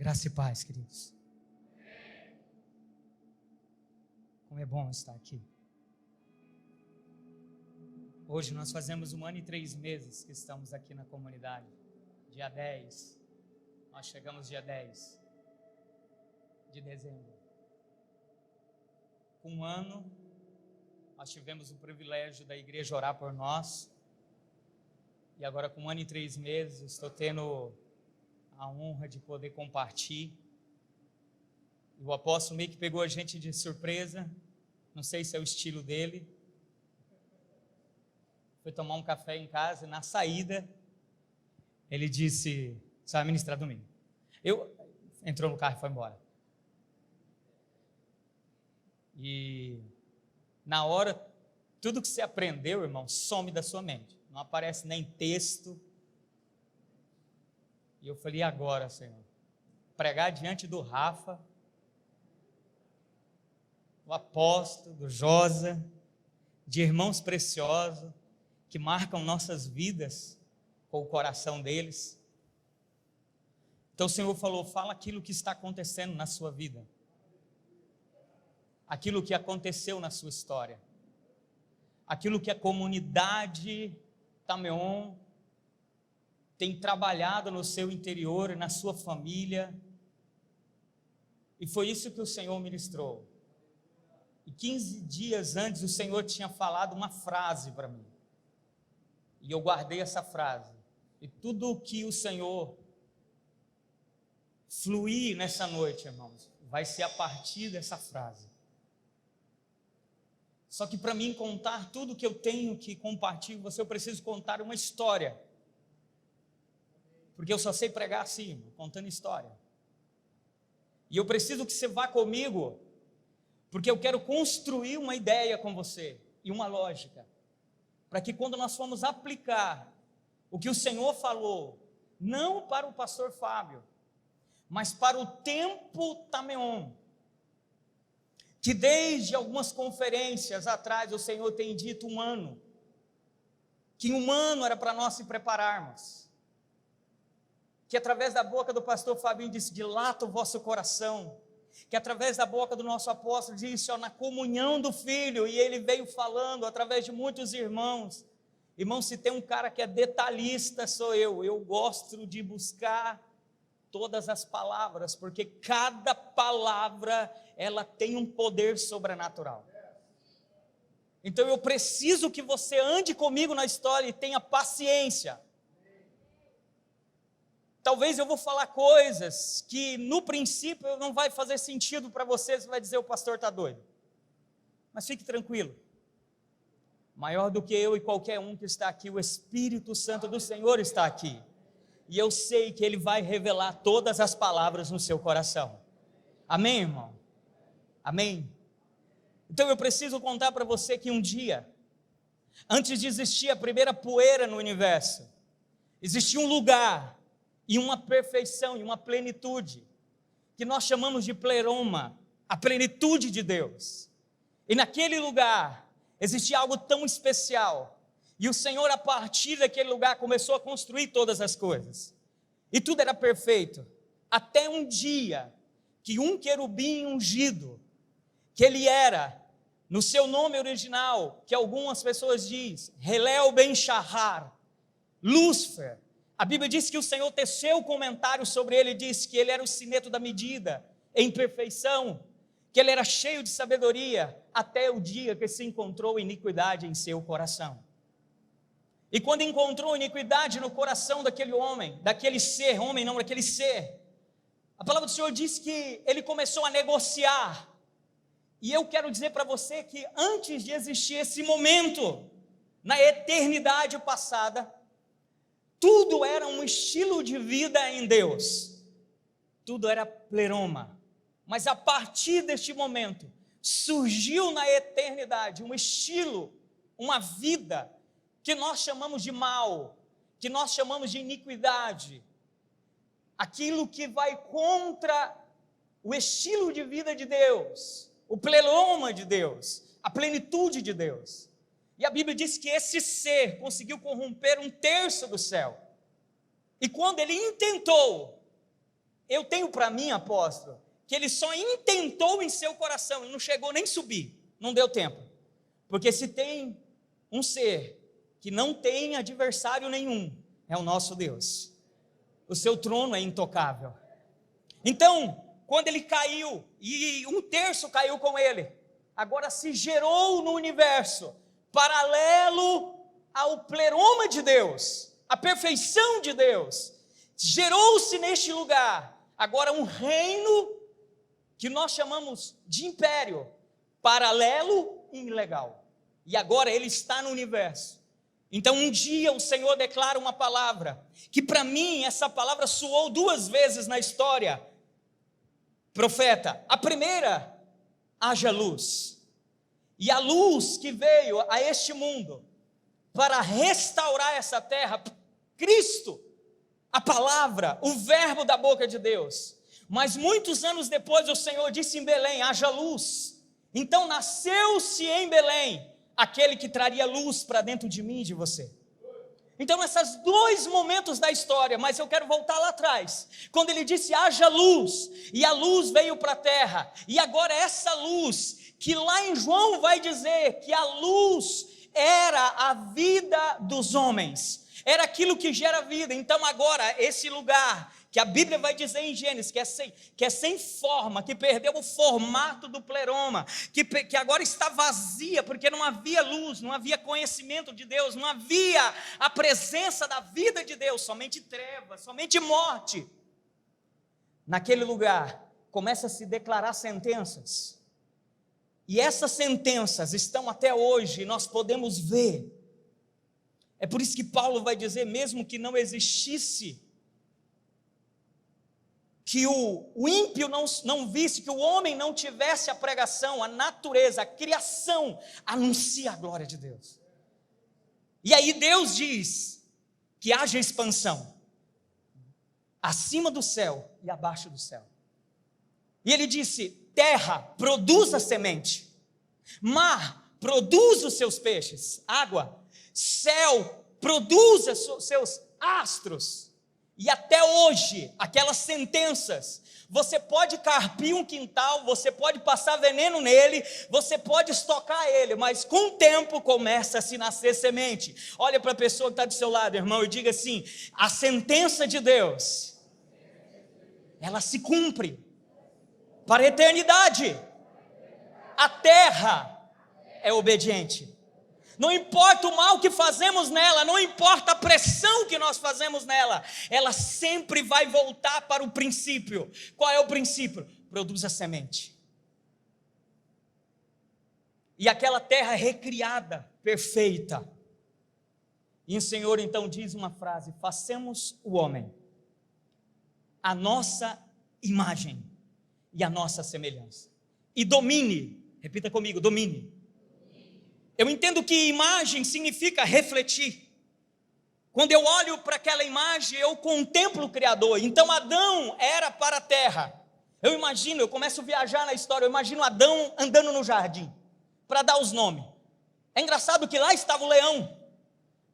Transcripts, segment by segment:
Graça e paz, queridos. Como é bom estar aqui. Hoje nós fazemos 1 ano e 3 meses que estamos aqui na comunidade. Dia 10, nós chegamos dia 10 de dezembro. Com 1 ano, nós tivemos o privilégio da igreja orar por nós. E agora com 1 ano e 3 meses, estou tendo a honra de poder compartilhar. E o apóstolo meio que pegou a gente de surpresa, não sei se é o estilo dele. Foi tomar um café em casa e na saída ele disse: você vai ministrar domingo. Entrou no carro e foi embora. E na hora, tudo que você aprendeu, irmão, some da sua mente. Não aparece nem texto. E eu falei: e agora, Senhor? Pregar diante do Rafa, do apóstolo, do Josa, de irmãos preciosos, que marcam nossas vidas com o coração deles. Então o Senhor falou: fala aquilo que está acontecendo na sua vida, aquilo que aconteceu na sua história, aquilo que a comunidade Tameon tem trabalhado no seu interior e na sua família. E foi isso que o Senhor ministrou. E 15 dias antes o Senhor tinha falado uma frase para mim. E eu guardei essa frase. E tudo o que o Senhor fluir nessa noite, irmãos, vai ser a partir dessa frase. Só que para mim contar tudo que eu tenho que compartilhar com você, eu preciso contar uma história. Porque eu só sei pregar assim, contando história. E eu preciso que você vá comigo, porque eu quero construir uma ideia com você e uma lógica, para que quando nós formos aplicar o que o Senhor falou, não para o pastor Fábio, mas para o tempo Tameon, que desde algumas conferências atrás o Senhor tem dito 1 ano, que 1 ano era para nós se prepararmos, que através da boca do pastor Fabinho disse: dilata o vosso coração, que através da boca do nosso apóstolo disse: na comunhão do Filho, e ele veio falando através de muitos irmãos. Irmão, se tem um cara que é detalhista, sou eu gosto de buscar todas as palavras, porque cada palavra, ela tem um poder sobrenatural. Então eu preciso que você ande comigo na história e tenha paciência. Talvez eu vou falar coisas que no princípio não vai fazer sentido para você, você vai dizer: o pastor está doido. Mas fique tranquilo, maior do que eu e qualquer um que está aqui, o Espírito Santo do Senhor está aqui. E eu sei que Ele vai revelar todas as palavras no seu coração. Amém, irmão? Amém? Então eu preciso contar para você que um dia, antes de existir a primeira poeira no universo, existia um lugar e uma perfeição e uma plenitude, que nós chamamos de pleroma, a plenitude de Deus. E naquele lugar existia algo tão especial, e o Senhor, a partir daquele lugar, começou a construir todas as coisas, e tudo era perfeito, até um dia, que um querubim ungido, que ele era, no seu nome original, que algumas pessoas dizem, Helel Ben Shahar, Lúcifer. A Bíblia diz que o Senhor teceu comentários sobre ele, diz que ele era o cineto da medida, em perfeição, que ele era cheio de sabedoria, até o dia que se encontrou iniquidade em seu coração. E quando encontrou iniquidade no coração daquele homem, daquele ser, homem não, daquele ser, a palavra do Senhor diz que ele começou a negociar. E eu quero dizer para você que antes de existir esse momento, na eternidade passada, tudo era um estilo de vida em Deus, tudo era pleroma, mas a partir deste momento, surgiu na eternidade um estilo, uma vida, que nós chamamos de mal, que nós chamamos de iniquidade, aquilo que vai contra o estilo de vida de Deus, o pleroma de Deus, a plenitude de Deus. E a Bíblia diz que esse ser conseguiu corromper 1/3 do céu. E quando ele intentou Eu tenho para mim, apóstolo, que ele só intentou em seu coração, ele não chegou nem a subir, não deu tempo. Porque se tem um ser que não tem adversário nenhum, é o nosso Deus. O seu trono é intocável. Então, quando ele caiu, e 1/3 caiu com ele, agora se gerou no universo, paralelo ao pleroma de Deus, a perfeição de Deus, gerou-se neste lugar, agora um reino, que nós chamamos de império, paralelo e ilegal, e agora ele está no universo. Então um dia o Senhor declara uma palavra, que para mim essa palavra soou 2 vezes na história, profeta. A primeira, haja luz, e a luz que veio a este mundo, para restaurar essa terra, Cristo, a palavra, o verbo da boca de Deus. Mas muitos anos depois o Senhor disse em Belém, haja luz. Então nasceu-se em Belém aquele que traria luz para dentro de mim e de você. Então esses 2 momentos da história, mas eu quero voltar lá atrás, quando ele disse haja luz, e a luz veio para a terra, e agora essa luz, que lá em João vai dizer que a luz era a vida dos homens, era aquilo que gera vida. Então agora esse lugar, que a Bíblia vai dizer em Gênesis, que é sem forma, que perdeu o formato do pleroma, que agora está vazia, porque não havia luz, não havia conhecimento de Deus, não havia a presença da vida de Deus, somente trevas, somente morte. Naquele lugar, começa a se declarar sentenças, e essas sentenças estão até hoje, nós podemos ver. É por isso que Paulo vai dizer, mesmo que não existisse, que o ímpio não visse, que o homem não tivesse a pregação, a natureza, a criação, anuncia a glória de Deus. E aí Deus diz que haja expansão, acima do céu e abaixo do céu. E ele disse, terra, produza semente, mar, produza os seus peixes, água, céu, produza seus astros. E até hoje, aquelas sentenças, você pode carpir um quintal, você pode passar veneno nele, você pode estocar ele, mas com o tempo começa a se nascer semente. Olha para a pessoa que está do seu lado, irmão, e diga assim, a sentença de Deus, ela se cumpre para a eternidade. A terra é obediente. Não importa o mal que fazemos nela, não importa a pressão que nós fazemos nela, ela sempre vai voltar para o princípio. Qual é o princípio? Produz a semente. E aquela terra recriada, perfeita. E o Senhor então diz uma frase, façamos o homem a nossa imagem e a nossa semelhança. E domine, repita comigo, domine. Eu entendo que imagem significa refletir. Quando eu olho para aquela imagem, eu contemplo o Criador. Então Adão era para a terra. Eu começo a viajar na história, eu imagino Adão andando no jardim, para dar os nomes. É engraçado que lá estava o leão,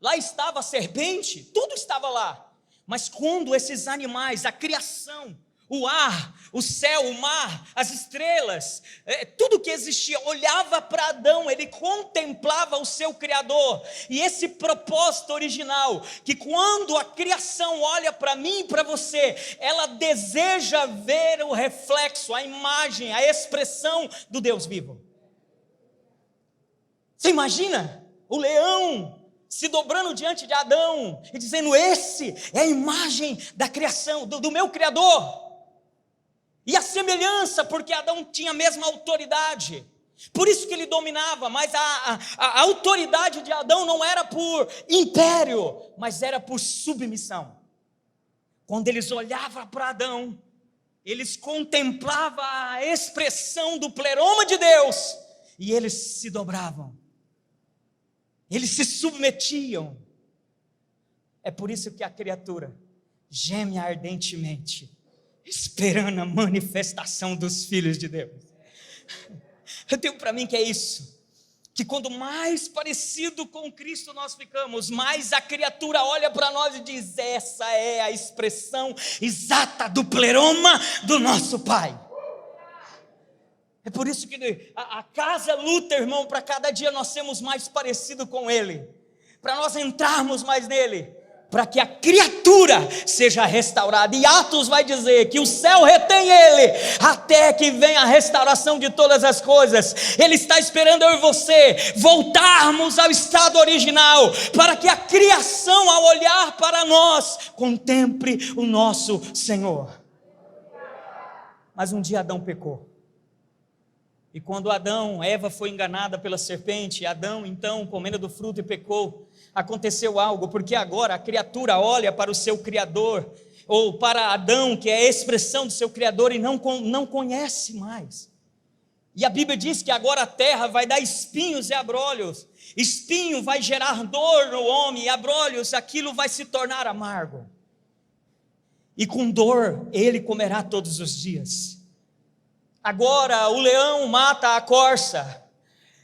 lá estava a serpente, tudo estava lá. Mas quando esses animais, a criação, o ar, o céu, o mar, as estrelas, tudo que existia, olhava para Adão, ele contemplava o seu Criador, e esse propósito original, que quando a criação olha para mim e para você, ela deseja ver o reflexo, a imagem, a expressão do Deus vivo. Você imagina o leão se dobrando diante de Adão, e dizendo, esse é a imagem da criação, do meu Criador. E a semelhança, porque Adão tinha a mesma autoridade, por isso que ele dominava, mas a autoridade de Adão não era por império, mas era por submissão. Quando eles olhavam para Adão, eles contemplavam a expressão do pleroma de Deus, e eles se dobravam, eles se submetiam. É por isso que a criatura geme ardentemente, esperando a manifestação dos filhos de Deus. Eu tenho para mim que é isso, que quando mais parecido com Cristo nós ficamos, mais a criatura olha para nós e diz: essa é a expressão exata do pleroma do nosso Pai. É por isso que a casa luta, irmão, para cada dia nós sermos mais parecidos com Ele, para nós entrarmos mais nele, para que a criatura seja restaurada. E Atos vai dizer que o céu retém ele, até que venha a restauração de todas as coisas. Ele está esperando eu e você voltarmos ao estado original, para que a criação, ao olhar para nós, contemple o nosso Senhor. Mas um dia Adão pecou. E quando Eva foi enganada pela serpente, Adão então, comendo do fruto e pecou, aconteceu algo, porque agora a criatura olha para o seu Criador, ou para Adão, que é a expressão do seu Criador, e não conhece mais. E a Bíblia diz que agora a terra vai dar espinhos e abrolhos. Espinho vai gerar dor no homem, e abrolhos, aquilo vai se tornar amargo. E com dor ele comerá todos os dias. Agora o leão mata a corça,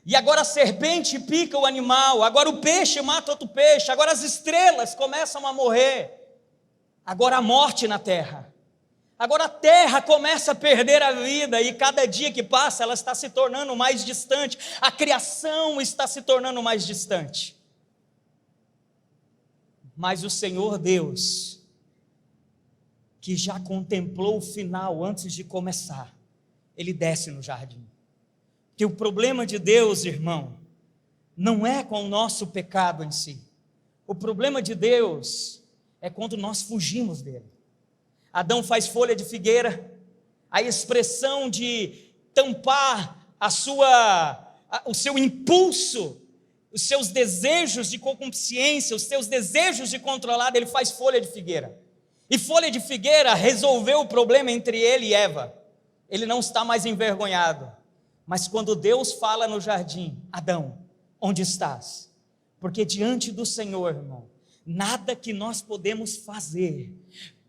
e agora a serpente pica o animal, agora o peixe mata outro peixe, agora as estrelas começam a morrer, agora a morte na terra, agora a terra começa a perder a vida, e cada dia que passa ela está se tornando mais distante, a criação está se tornando mais distante. Mas o Senhor Deus, que já contemplou o final antes de começar, Ele desce no jardim. Que o problema de Deus, irmão, não é com o nosso pecado em si. O problema de Deus é quando nós fugimos dele. Adão faz folha de figueira, a expressão de tampar o seu impulso, os seus desejos de concupiscência, os seus desejos de controlar, ele faz folha de figueira. E folha de figueira resolveu o problema entre ele e Eva. Ele não está mais envergonhado. Mas quando Deus fala no jardim: Adão, onde estás? Porque diante do Senhor, irmão, nada que nós podemos fazer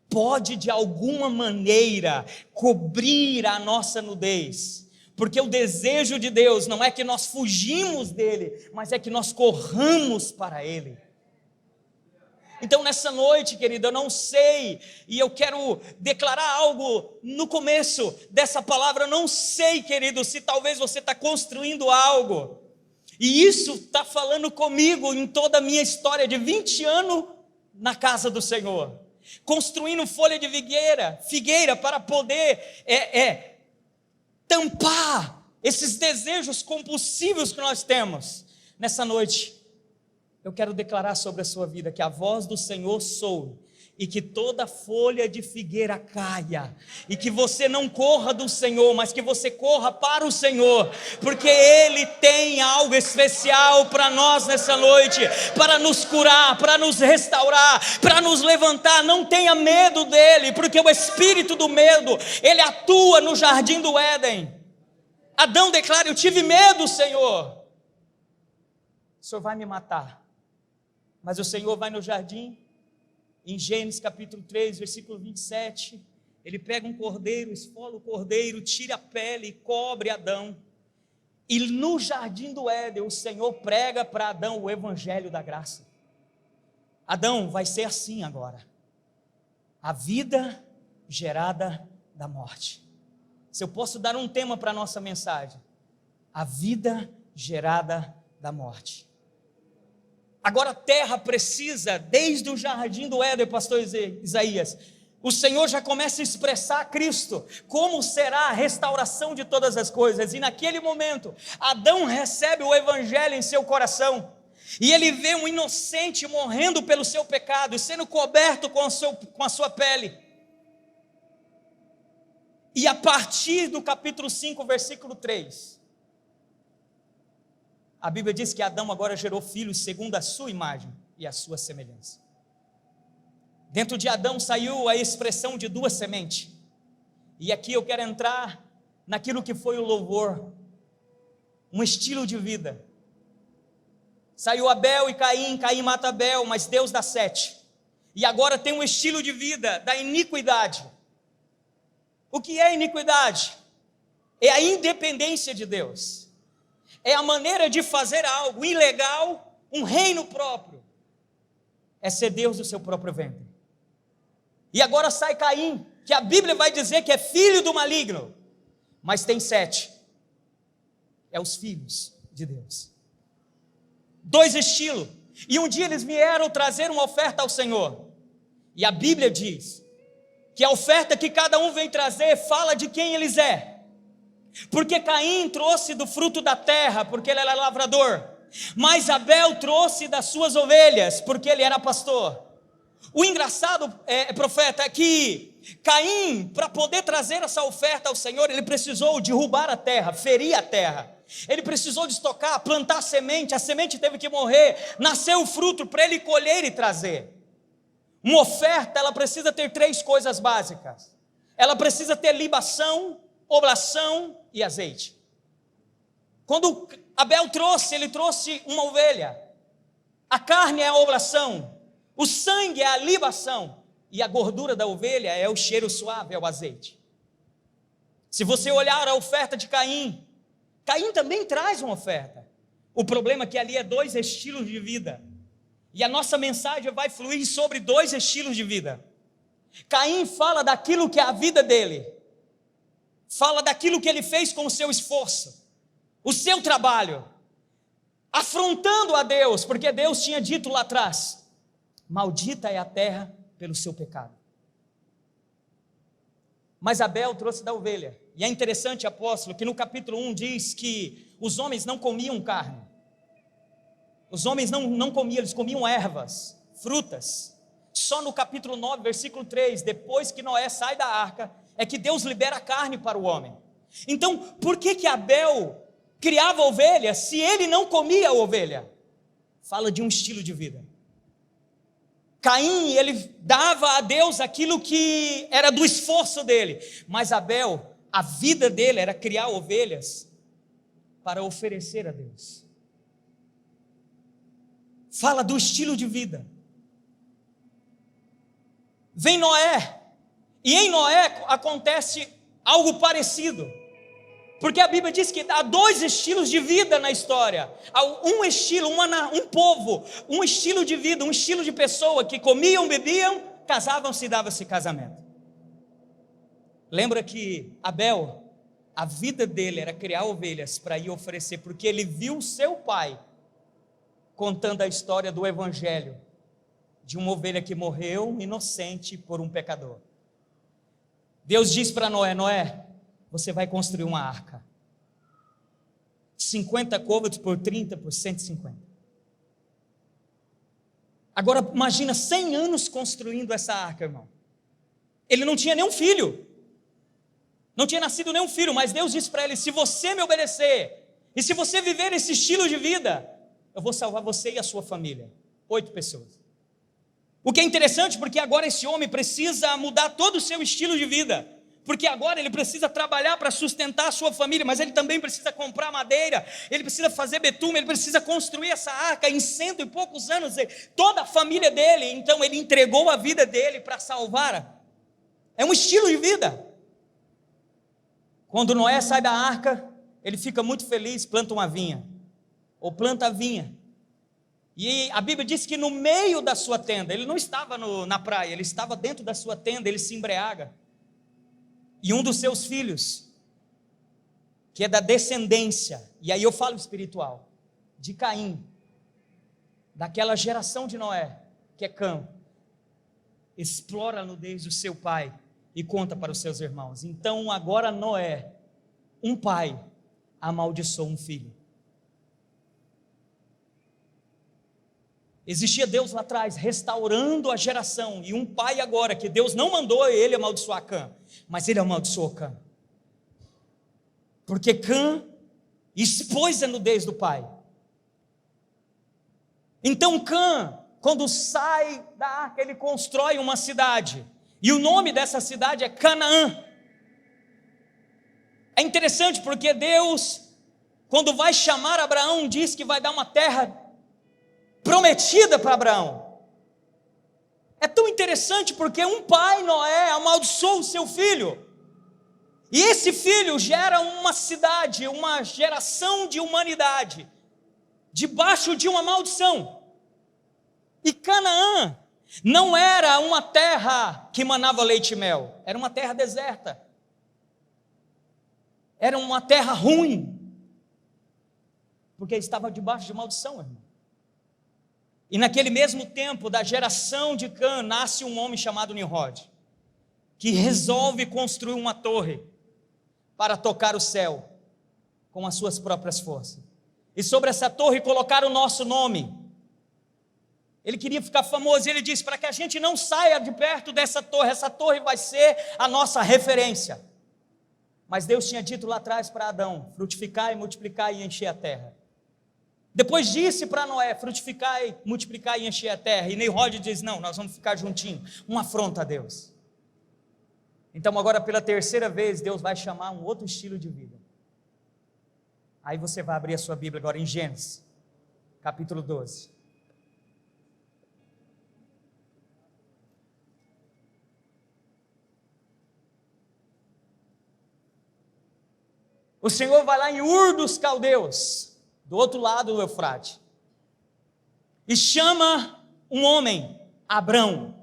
pode de alguma maneira cobrir a nossa nudez. Porque o desejo de Deus não é que nós fugimos dele, mas é que nós corramos para ele. Então nessa noite, querido, eu não sei, e eu quero declarar algo no começo dessa palavra. Eu não sei, querido, se talvez você está construindo algo, e isso está falando comigo em toda a minha história de 20 anos na casa do Senhor, construindo folha de figueira para poder tampar esses desejos compulsivos que nós temos. Nessa noite eu quero declarar sobre a sua vida que a voz do Senhor soe, e que toda folha de figueira caia, e que você não corra do Senhor, mas que você corra para o Senhor, porque Ele tem algo especial para nós nessa noite, para nos curar, para nos restaurar, para nos levantar. Não tenha medo dEle, porque o espírito do medo, ele atua no jardim do Éden. Adão declara: eu tive medo, Senhor, o Senhor vai me matar. Mas o Senhor vai no jardim, em Gênesis capítulo 3, versículo 27, ele pega um cordeiro, esfola o cordeiro, tira a pele e cobre Adão. E no jardim do Éden, o Senhor prega para Adão o evangelho da graça. Adão, vai ser assim agora: a vida gerada da morte. Se eu posso dar um tema para a nossa mensagem: a vida gerada da morte. Agora a terra precisa, desde o jardim do Éden, pastor Isaías, o Senhor já começa a expressar a Cristo, como será a restauração de todas as coisas. E naquele momento, Adão recebe o evangelho em seu coração, e ele vê um inocente morrendo pelo seu pecado, e sendo coberto com a sua pele. E a partir do capítulo 5, versículo 3, a Bíblia diz que Adão agora gerou filhos segundo a sua imagem e a sua semelhança. Dentro de Adão saiu a expressão de duas sementes. E aqui eu quero entrar naquilo que foi o louvor, um estilo de vida. Saiu Abel e Caim, Caim mata Abel, mas Deus dá 7. E agora tem um estilo de vida da iniquidade. O que é iniquidade? É a independência de Deus. é a maneira de fazer algo ilegal, um reino próprio, é ser Deus do seu próprio ventre. E agora sai Caim, que a Bíblia vai dizer que é filho do maligno, mas tem Sete, é os filhos de Deus. Dois estilos, e um dia eles vieram trazer uma oferta ao Senhor, e a Bíblia diz que a oferta que cada um vem trazer fala de quem eles é, porque Caim trouxe do fruto da terra, porque ele era lavrador, mas Abel trouxe das suas ovelhas, porque ele era pastor. O engraçado, profeta, é que Caim, para poder trazer essa oferta ao Senhor, ele precisou derrubar a terra, ferir a terra, ele precisou destocar, plantar a semente teve que morrer, nasceu o fruto para ele colher e trazer. Uma oferta, ela precisa ter três coisas básicas, ela precisa ter libação, oblação e azeite. Quando Abel trouxe, ele trouxe uma ovelha, a carne é a oblação, o sangue é a libação, e a gordura da ovelha é o cheiro suave, é o azeite. Se você olhar a oferta de Caim, Caim também traz uma oferta, o problema é que ali é dois estilos de vida, e a nossa mensagem vai fluir sobre dois estilos de vida. Caim fala daquilo que é a vida dele, fala daquilo que ele fez com o seu esforço, o seu trabalho, afrontando a Deus, porque Deus tinha dito lá atrás, maldita é a terra pelo seu pecado. Mas Abel trouxe da ovelha, e é interessante, apóstolo, que no capítulo 1 diz que os homens não comiam carne, os homens não comiam, eles comiam ervas, frutas. Só no capítulo 9, versículo 3, depois que Noé sai da arca, é que Deus libera a carne para o homem. Então, por que Abel criava ovelha, se ele não comia a ovelha? Fala de um estilo de vida. Caim, ele dava a Deus aquilo que era do esforço dele, mas Abel, a vida dele era criar ovelhas para oferecer a Deus. Fala do estilo de vida. Vem Noé, e em Noé acontece algo parecido, porque a Bíblia diz que há dois estilos de vida na história, há um estilo, um povo, um estilo de vida, um estilo de pessoa que comiam, bebiam, casavam-se e davam-se casamento. Lembra que Abel, a vida dele era criar ovelhas para ir oferecer, porque ele viu seu pai contando a história do evangelho, de uma ovelha que morreu inocente por um pecador. Deus diz para Noé, Noé, você vai construir uma arca, 50 côvados por 30 por 150. Agora imagina 100 anos construindo essa arca, irmão. Ele não tinha nenhum filho, não tinha nascido nenhum filho, mas Deus disse para ele, se você me obedecer, e se você viver esse estilo de vida, eu vou salvar você e a sua família. 8 pessoas. O que é interessante, porque agora esse homem precisa mudar todo o seu estilo de vida, porque agora ele precisa trabalhar para sustentar a sua família, mas ele também precisa comprar madeira, ele precisa fazer betume, ele precisa construir essa arca em 100 e poucos anos, toda a família dele, então ele entregou a vida dele para salvar. É um estilo de vida. Quando Noé sai da arca, ele fica muito feliz, planta uma vinha, ou planta a vinha, e a Bíblia diz que no meio da sua tenda, ele não estava na praia, ele estava dentro da sua tenda, ele se embriaga, e um dos seus filhos, que é da descendência, e aí eu falo espiritual, de Caim, daquela geração de Noé, que é Cã, explora a nudez do seu pai, e conta para os seus irmãos. Então agora Noé, um pai, amaldiçoou um filho. Existia Deus lá atrás, restaurando a geração, e um pai agora, que Deus não mandou ele amaldiçoar Cã, mas ele amaldiçoou Cã, porque Cã expôs a nudez do pai. Então Cã, quando sai da arca, ele constrói uma cidade, e o nome dessa cidade é Canaã. É interessante porque Deus, quando vai chamar Abraão, diz que vai dar uma terra prometida para Abraão. É tão interessante porque um pai, Noé, amaldiçoou o seu filho, E esse filho gera uma cidade, uma geração de humanidade, debaixo de uma maldição. E Canaã não era uma terra que manava leite e mel, era uma terra deserta. Era uma terra ruim, porque estava debaixo de maldição, irmão. E naquele mesmo tempo, da geração de Cã, nasce um homem chamado Nimrod, que resolve construir uma torre para tocar o céu com as suas próprias forças. E sobre essa torre colocar o nosso nome. Ele queria ficar famoso, e ele disse, para que a gente não saia de perto dessa torre, essa torre vai ser a nossa referência. Mas Deus tinha dito lá atrás para Adão, frutificar e multiplicar e encher a terra. Depois disse para Noé, frutificar e multiplicar e encher a terra. E Nimrod diz, não, nós vamos ficar juntinhos. Uma afronta a Deus. Então agora pela terceira vez, Deus vai chamar um outro estilo de vida. Aí você vai abrir a sua Bíblia agora em Gênesis, capítulo 12. O Senhor vai lá em Ur dos Caldeus, do outro lado do Eufrate, e chama um homem, Abrão,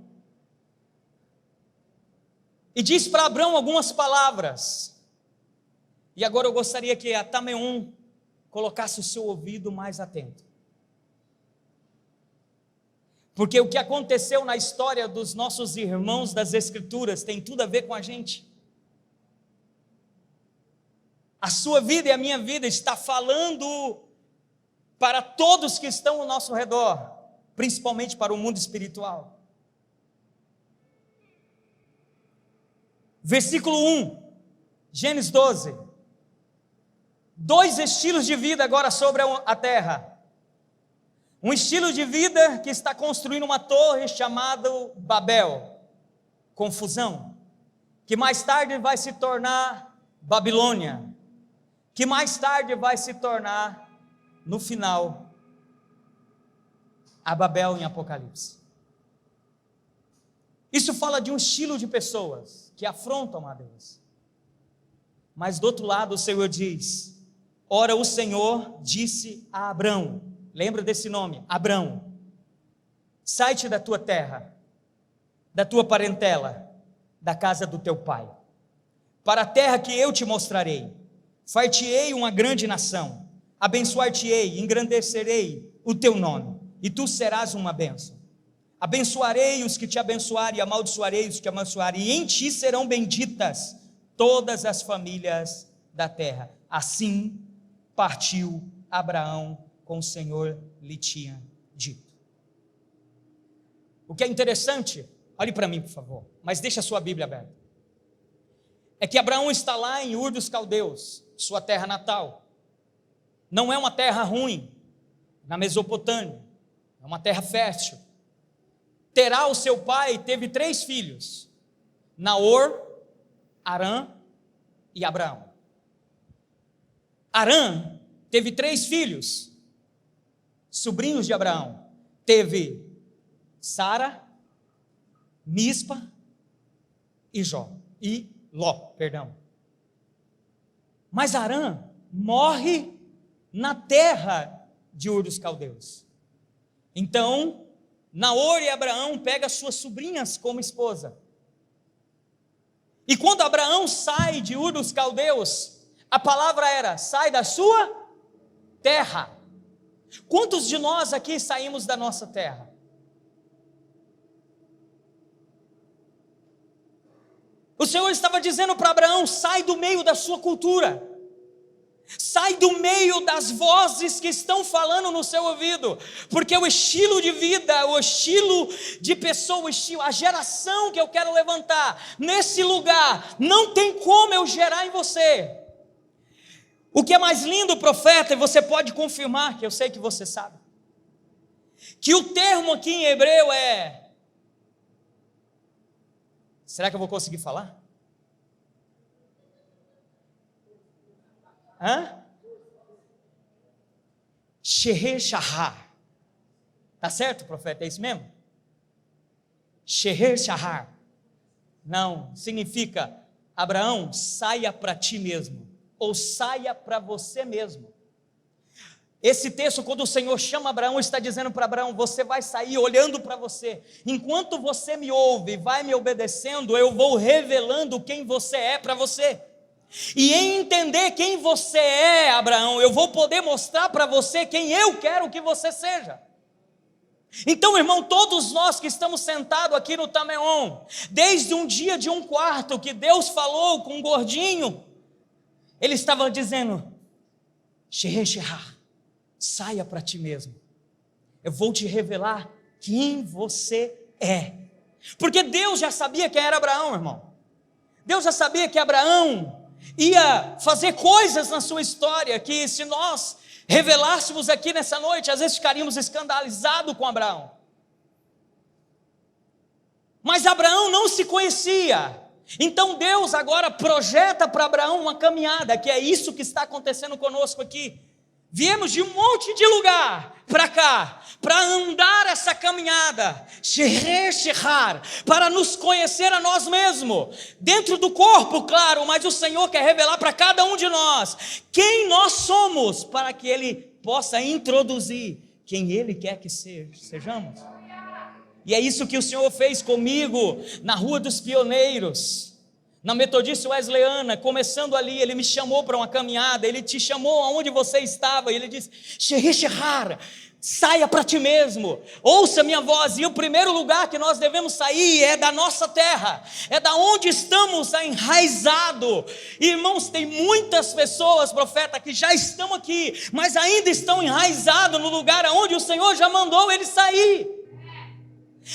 e diz para Abrão algumas palavras. E agora eu gostaria que a Tameum colocasse o seu ouvido mais atento, porque o que aconteceu na história dos nossos irmãos das Escrituras tem tudo a ver com a gente. A sua vida e a minha vida está falando para todos que estão ao nosso redor, principalmente para o mundo espiritual. Versículo 1, Gênesis 12. 2 estilos de vida agora sobre a terra. Um estilo de vida que está construindo uma torre chamada Babel, confusão, que mais tarde vai se tornar Babilônia, que mais tarde vai se tornar, no final, a Babel em Apocalipse. Isso fala de um estilo de pessoas que afrontam a Deus. Mas do outro lado o Senhor diz, ora o Senhor disse a Abrão, lembra desse nome, Abrão, sai-te da tua terra, da tua parentela, da casa do teu pai, para a terra que eu te mostrarei. Far-te-ei uma grande nação, abençoar-te-ei, engrandecerei o teu nome, e tu serás uma bênção. Abençoarei os que te abençoarem, e amaldiçoarei os que te amaldiçoarem, e em ti serão benditas todas as famílias da terra. Assim partiu Abraão como o Senhor lhe tinha dito. O que é interessante, olhe para mim por favor, mas deixa a sua Bíblia aberta, é que Abraão está lá em Ur dos Caldeus, sua terra natal. Não é uma terra ruim, na Mesopotâmia, é uma terra fértil. Terá o seu pai, teve 3 filhos, Naor, Arã e Abraão. Arã teve 3 filhos, sobrinhos de Abraão, teve Sara, Mispa e Ló. Mas Arã morre na terra de Ur dos Caldeus. Então, Naor e Abraão pegam suas sobrinhas como esposa. E quando Abraão sai de Ur dos Caldeus, a palavra era, sai da sua terra. Quantos de nós aqui saímos da nossa terra? O Senhor estava dizendo para Abraão, sai do meio da sua cultura, sai do meio das vozes que estão falando no seu ouvido, porque o estilo de vida, o estilo de pessoa, a geração que eu quero levantar, nesse lugar, não tem como eu gerar em você. O que é mais lindo, profeta, e você pode confirmar, que eu sei que você sabe, que o termo aqui em hebreu é... Será que eu vou conseguir falar? Sheher Shahar. Tá certo, profeta? É isso mesmo? Sheher Shahar. Não, significa Abraão, saia para ti mesmo, ou saia para você mesmo. Esse texto, quando o Senhor chama Abraão, está dizendo para Abraão: você vai sair olhando para você. Enquanto você me ouve e vai me obedecendo, eu vou revelando quem você é para você. E em entender quem você é, Abraão, eu vou poder mostrar para você quem eu quero que você seja. Então, irmão, todos nós que estamos sentados aqui no Tameon, desde um dia de um quarto que Deus falou com um gordinho, Ele estava dizendo: Sheheshehar, saia para ti mesmo, eu vou te revelar quem você é. Porque Deus já sabia quem era Abraão, irmão. Deus já sabia que Abraão ia fazer coisas na sua história, que se nós revelássemos aqui nessa noite, às vezes ficaríamos escandalizados com Abraão. Mas Abraão não se conhecia. Então Deus agora projeta para Abraão uma caminhada, que é isso que está acontecendo conosco aqui. Viemos de um monte de lugar para cá, para andar essa caminhada, para nos conhecer a nós mesmos, dentro do corpo, claro, mas o Senhor quer revelar para cada um de nós quem nós somos, para que Ele possa introduzir quem Ele quer que sejamos. E é isso que o Senhor fez comigo na Rua dos Pioneiros, na Metodista Wesleyana. Começando ali, Ele me chamou para uma caminhada. Ele te chamou aonde você estava, e Ele disse: Sheheshehar, saia para ti mesmo, ouça minha voz. E o primeiro lugar que nós devemos sair é da nossa terra, é da onde estamos enraizados. Irmãos, tem muitas pessoas, profeta, que já estão aqui, mas ainda estão enraizados no lugar aonde o Senhor já mandou eles sair.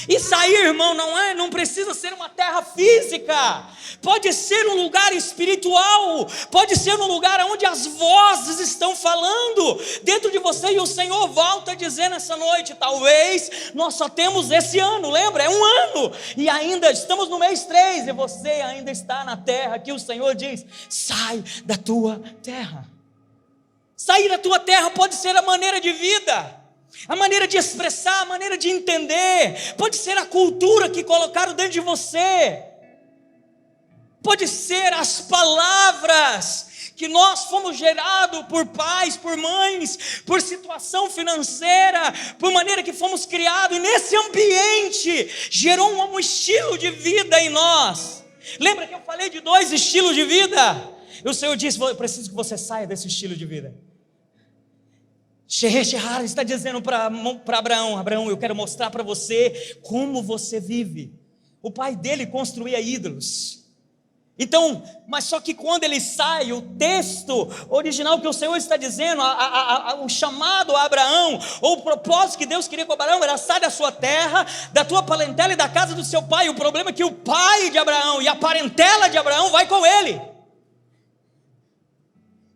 E sair, irmão, não precisa ser uma terra física, pode ser um lugar espiritual, pode ser um lugar onde as vozes estão falando dentro de você. E o Senhor volta a dizer nessa noite: talvez nós só temos esse ano, lembra? É um ano, e ainda estamos no mês 3, e você ainda está na terra que o Senhor diz: sai da tua terra. Sair da tua terra pode ser a maneira de vida, a maneira de expressar, a maneira de entender, pode ser a cultura que colocaram dentro de você, pode ser as palavras que nós fomos gerados por pais, por mães, por situação financeira, por maneira que fomos criados, e nesse ambiente gerou um estilo de vida em nós. Lembra que eu falei de 2 estilos de vida? E o Senhor disse: eu preciso que você saia desse estilo de vida. Sheheshehar está dizendo para Abraão: Abraão, eu quero mostrar para você como você vive. O pai dele construía ídolos. Então, mas só que quando ele sai, o texto original que o Senhor está dizendo, o chamado a Abraão, ou o propósito que Deus queria com Abraão, era: sai da sua terra, da tua parentela e da casa do seu pai. O problema é que o pai de Abraão e a parentela de Abraão vai com ele.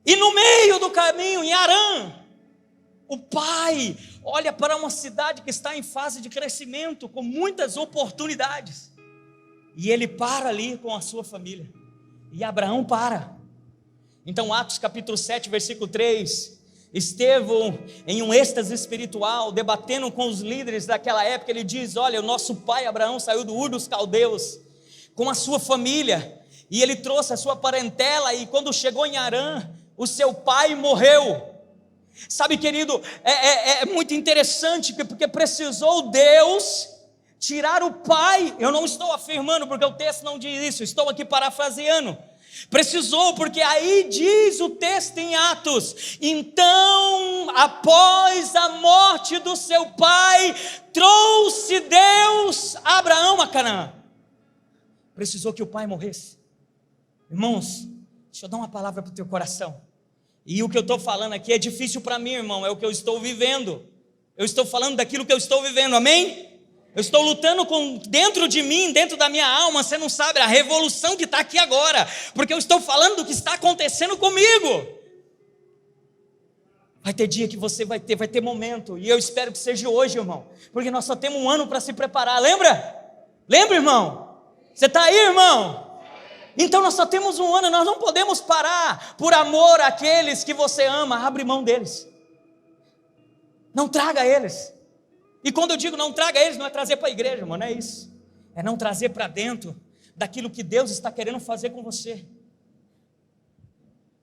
E no meio do caminho, em Harã, o pai olha para uma cidade que está em fase de crescimento, com muitas oportunidades, e ele para ali com a sua família, e Abraão para. Então, Atos capítulo 7, versículo 3, Estevão, em um êxtase espiritual, debatendo com os líderes daquela época, ele diz: olha, o nosso pai Abraão saiu do Ur dos Caldeus, com a sua família, e ele trouxe a sua parentela, e quando chegou em Harã, o seu pai morreu. Sabe, querido, é muito interessante, porque precisou Deus tirar o pai. Eu não estou afirmando, porque o texto não diz isso, estou aqui parafraseando. Precisou, porque aí diz o texto em Atos: então, após a morte do seu pai, trouxe Deus Abraão a Canaã. Precisou que o pai morresse. Irmãos, deixa eu dar uma palavra para o teu coração. E o que eu estou falando aqui é difícil para mim, irmão, é o que eu estou vivendo. Eu estou falando daquilo que eu estou vivendo, amém? Eu estou lutando dentro de mim, dentro da minha alma, você não sabe a revolução que está aqui agora, porque eu estou falando do que está acontecendo comigo. Vai ter dia que você vai ter momento, e eu espero que seja hoje, irmão, porque nós só temos um ano para se preparar, lembra? Lembra, irmão? Você está aí, irmão? Então nós só temos um ano, nós não podemos parar. Por amor àqueles que você ama, abre mão deles, não traga eles. E quando eu digo não traga eles, não é trazer para a igreja, irmão, não é isso, é não trazer para dentro daquilo que Deus está querendo fazer com você.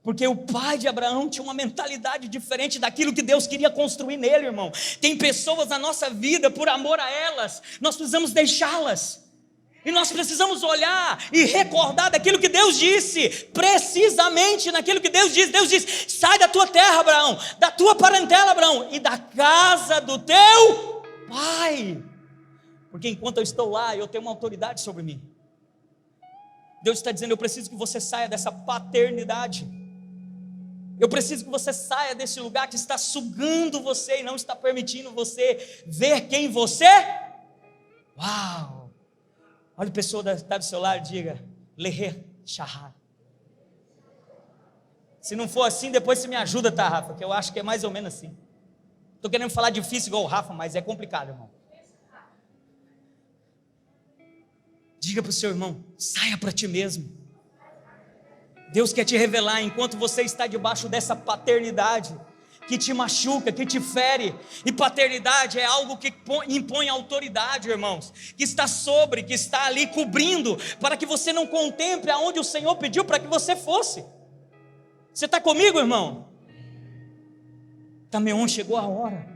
Porque o pai de Abraão tinha uma mentalidade diferente daquilo que Deus queria construir nele, irmão. Tem pessoas na nossa vida, por amor a elas, nós precisamos deixá-las. E nós precisamos olhar e recordar daquilo que Deus disse, precisamente naquilo que Deus disse. Deus disse: sai da tua terra, Abraão, da tua parentela, Abraão, e da casa do teu pai. Porque enquanto eu estou lá, eu tenho uma autoridade sobre mim. Deus está dizendo: eu preciso que você saia dessa paternidade. Eu preciso que você saia desse lugar que está sugando você e não está permitindo você ver quem você é. Uau! Olha a pessoa que está do seu lado e diga: Leher Shahar. Se não for assim, depois você me ajuda, tá, Rafa? Que eu acho que é mais ou menos assim. Estou querendo falar difícil igual o Rafa, mas é complicado, irmão. Diga para o seu irmão: saia para ti mesmo. Deus quer te revelar, enquanto você está debaixo dessa paternidade que te machuca, que te fere. E paternidade é algo que impõe autoridade, irmãos, que está sobre, que está ali cobrindo, para que você não contemple aonde o Senhor pediu para que você fosse. Você está comigo, irmão? Tameon, chegou a hora.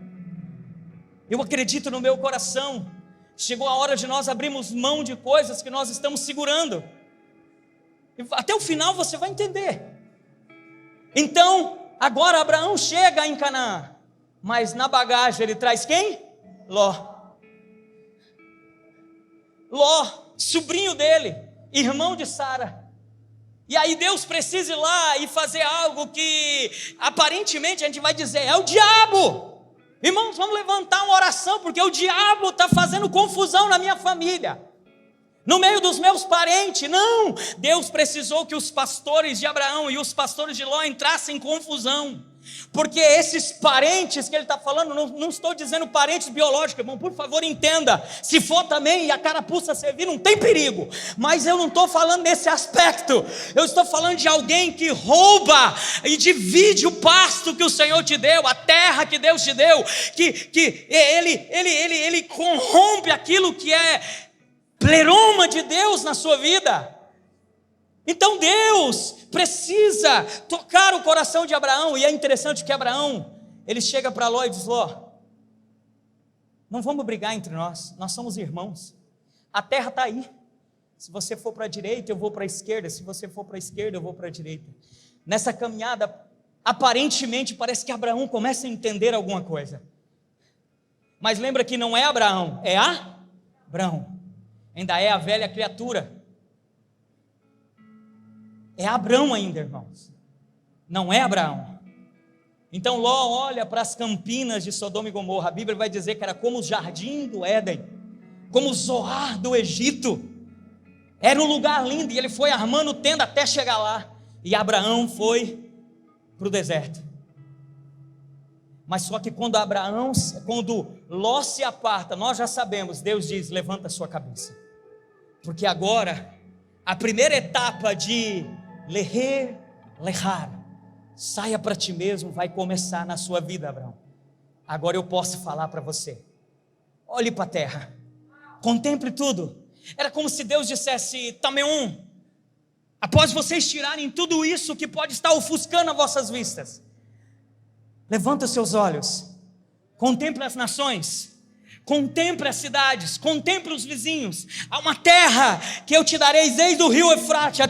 Eu acredito no meu coração, chegou a hora de nós abrirmos mão de coisas que nós estamos segurando. Até o final você vai entender. Então, agora Abraão chega em Canaã, mas na bagagem ele traz quem? Ló. Ló, sobrinho dele, irmão de Sara. E aí Deus precisa ir lá e fazer algo que aparentemente a gente vai dizer: é o diabo. Irmãos, vamos levantar uma oração, porque o diabo está fazendo confusão na minha família, no meio dos meus parentes. Não, Deus precisou que os pastores de Abraão e os pastores de Ló entrassem em confusão, porque esses parentes que ele está falando, não estou dizendo parentes biológicos, irmão, por favor entenda, se for também e a carapuça servir, não tem perigo, mas eu não estou falando nesse aspecto, eu estou falando de alguém que rouba e divide o pasto que o Senhor te deu, a terra que Deus te deu, que ele corrompe aquilo que é pleroma de Deus na sua vida. Então Deus precisa tocar o coração de Abraão. E é interessante que Abraão, ele chega para Ló e diz: Ló, não vamos brigar entre nós somos irmãos, a terra está aí, se você for para a direita eu vou para a esquerda, se você for para a esquerda eu vou para a direita. Nessa caminhada, aparentemente parece que Abraão começa a entender alguma coisa, mas lembra que não é Abraão, é Abrão. Ainda é a velha criatura. É Abrão ainda, irmãos. Não é Abraão. Então Ló olha para as campinas de Sodoma e Gomorra. A Bíblia vai dizer que era como o jardim do Éden, como o Zoar do Egito. Era um lugar lindo e ele foi armando tenda até chegar lá. E Abraão foi para o deserto. Mas só que quando Ló se aparta, nós já sabemos, Deus diz: levanta a sua cabeça, porque agora a primeira etapa de Leher Lehar, saia para ti mesmo, vai começar na sua vida, Abraão. Agora eu posso falar para você: olhe para a terra, contemple tudo. Era como se Deus dissesse: Tameon, após vocês tirarem tudo isso que pode estar ofuscando as vossas vistas, levanta os seus olhos, contemple as nações, contemple as cidades, contemple os vizinhos. Há uma terra que eu te darei desde o rio Eufrate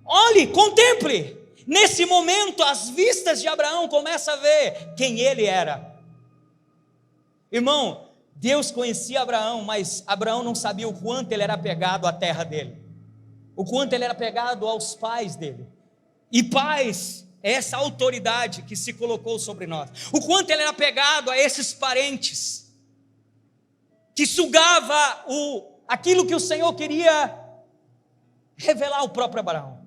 olhe, contemple. Nesse momento as vistas de Abraão começam a ver quem ele era. Irmão, Deus conhecia Abraão, mas Abraão não sabia o quanto ele era apegado à terra dele, o quanto ele era apegado aos pais dele. E pais é essa autoridade que se colocou sobre nós. O quanto ele era apegado a esses parentes, que sugava aquilo que o Senhor queria revelar ao próprio Abraão.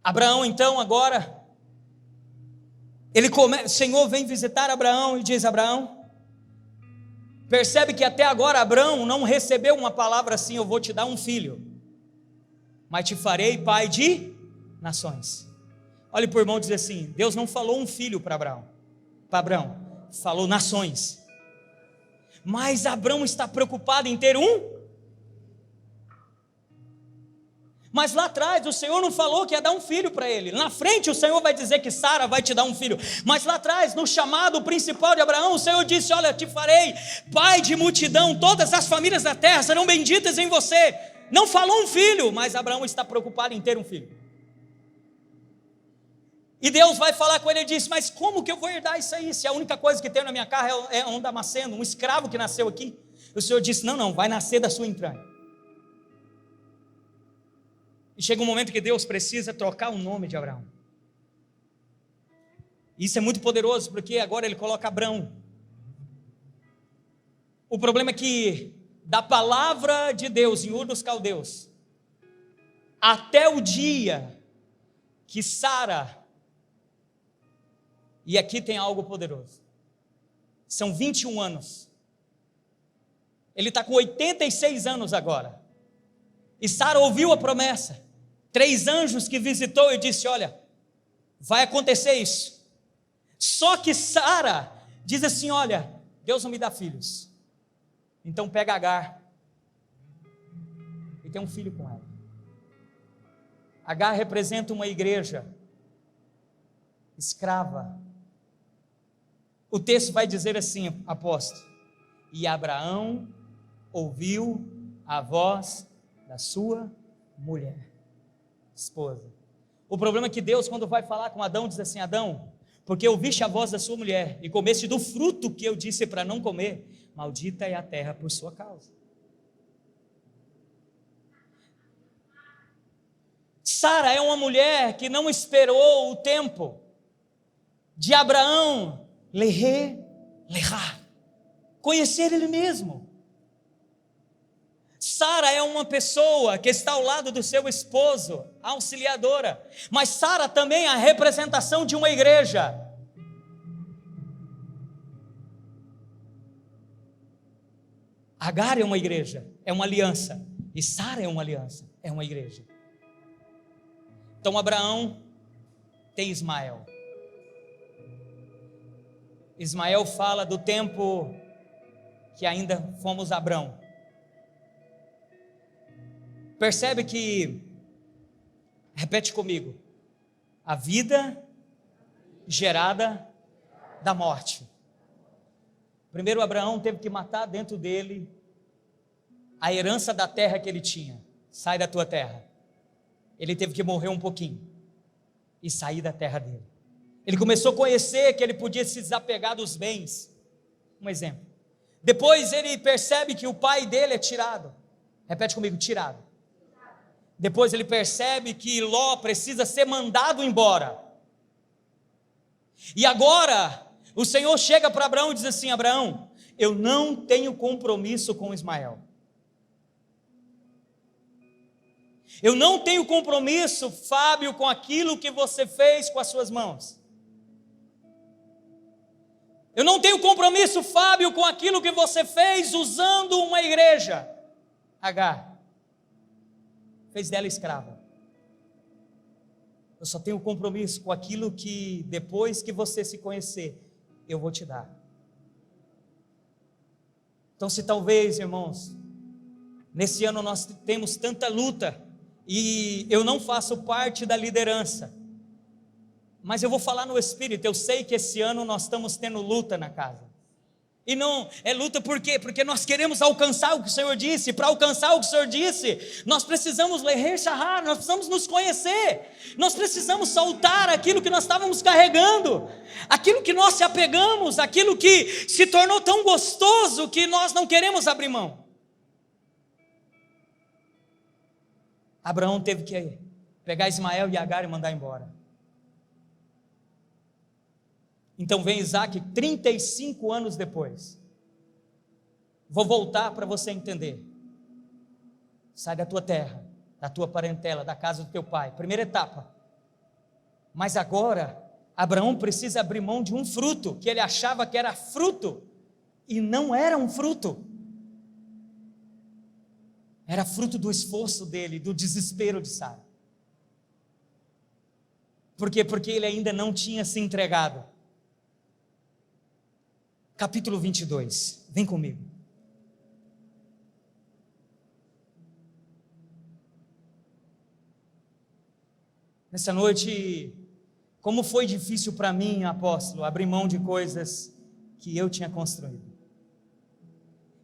Abraão então agora, o Senhor vem visitar Abraão e diz: Abraão, percebe que até agora Abraão não recebeu uma palavra assim: eu vou te dar um filho, mas te farei pai de nações. Olhe para o irmão e diz assim: Deus não falou um filho para Abraão, falou nações. Mas Abrão está preocupado em ter um. Mas lá atrás o Senhor não falou que ia dar um filho para ele. Na frente o Senhor vai dizer que Sara vai te dar um filho. Mas lá atrás, no chamado principal de Abraão, o Senhor disse: olha, te farei pai de multidão, todas as famílias da terra serão benditas em você. Não falou um filho, mas Abraão está preocupado em ter um filho. E Deus vai falar com ele e diz: mas como que eu vou herdar isso aí? Se a única coisa que tem na minha casa é um damasceno, um escravo que nasceu aqui. O Senhor disse: não, vai nascer da sua entranha. E chega um momento que Deus precisa trocar o nome de Abraão. Isso é muito poderoso, porque agora ele coloca Abrão. O problema é que da palavra de Deus em Ur dos Caldeus, até o dia que Sara, e aqui tem algo poderoso, são 21 anos, ele está com 86 anos agora, e Sara ouviu a promessa, 3 anjos que visitou e disse: olha, vai acontecer isso. Só que Sara diz assim: olha, Deus não me dá filhos, então pega Agar e tem um filho com ela. Agar representa uma igreja escrava. O texto vai dizer assim, apóstolo: e Abraão ouviu a voz da sua mulher, esposa. O problema é que Deus, quando vai falar com Adão, diz assim: Adão, porque ouviste a voz da sua mulher e comeste do fruto que eu disse para não comer, maldita é a terra por sua causa. Sara é uma mulher que não esperou o tempo de Abraão conhecer ele mesmo. Sara é uma pessoa que está ao lado do seu esposo, auxiliadora, mas Sara também é a representação de uma igreja. Agar é uma igreja, é uma aliança, e Sara é uma aliança, é uma igreja. Então Abraão tem Ismael. Ismael fala do tempo que ainda fomos Abrão. Percebe que, repete comigo, a vida gerada da morte. Primeiro Abraão teve que matar dentro dele a herança da terra que ele tinha. Sai da tua terra. Ele teve que morrer um pouquinho e sair da terra dele. Ele começou a conhecer que ele podia se desapegar dos bens. Um exemplo. Depois ele percebe que o pai dele é tirado. Repete comigo, tirado. Depois ele percebe que Ló precisa ser mandado embora. E agora o Senhor chega para Abraão e diz assim: Abraão, eu não tenho compromisso com Ismael. Eu não tenho compromisso, Fábio, com aquilo que você fez com as suas mãos. Eu não tenho compromisso, Fábio, com aquilo que você fez usando uma igreja. Agar fez dela escrava. Eu só tenho compromisso com aquilo que depois que você se conhecer, eu vou te dar. Então, se talvez, irmãos, nesse ano nós temos tanta luta e eu não faço parte da liderança, mas eu vou falar no Espírito. Eu sei que esse ano nós estamos tendo luta na casa. E não é luta por quê? Porque nós queremos alcançar o que o Senhor disse. Para alcançar o que o Senhor disse, nós precisamos nós precisamos nos conhecer. Nós precisamos soltar aquilo que nós estávamos carregando, aquilo que nós se apegamos, aquilo que se tornou tão gostoso que nós não queremos abrir mão. Abraão teve que pegar Ismael e Agar e mandar embora. Então vem Isaac 35 anos depois. Vou voltar para você entender. Sai da tua terra, da tua parentela, da casa do teu pai. Primeira etapa. Mas agora, Abraão precisa abrir mão de um fruto, que ele achava que era fruto, e não era um fruto. Era fruto do esforço dele, do desespero de Sara. Por quê? Porque ele ainda não tinha se entregado. Capítulo 22, vem comigo. Nessa noite, como foi difícil para mim, apóstolo, abrir mão de coisas que eu tinha construído.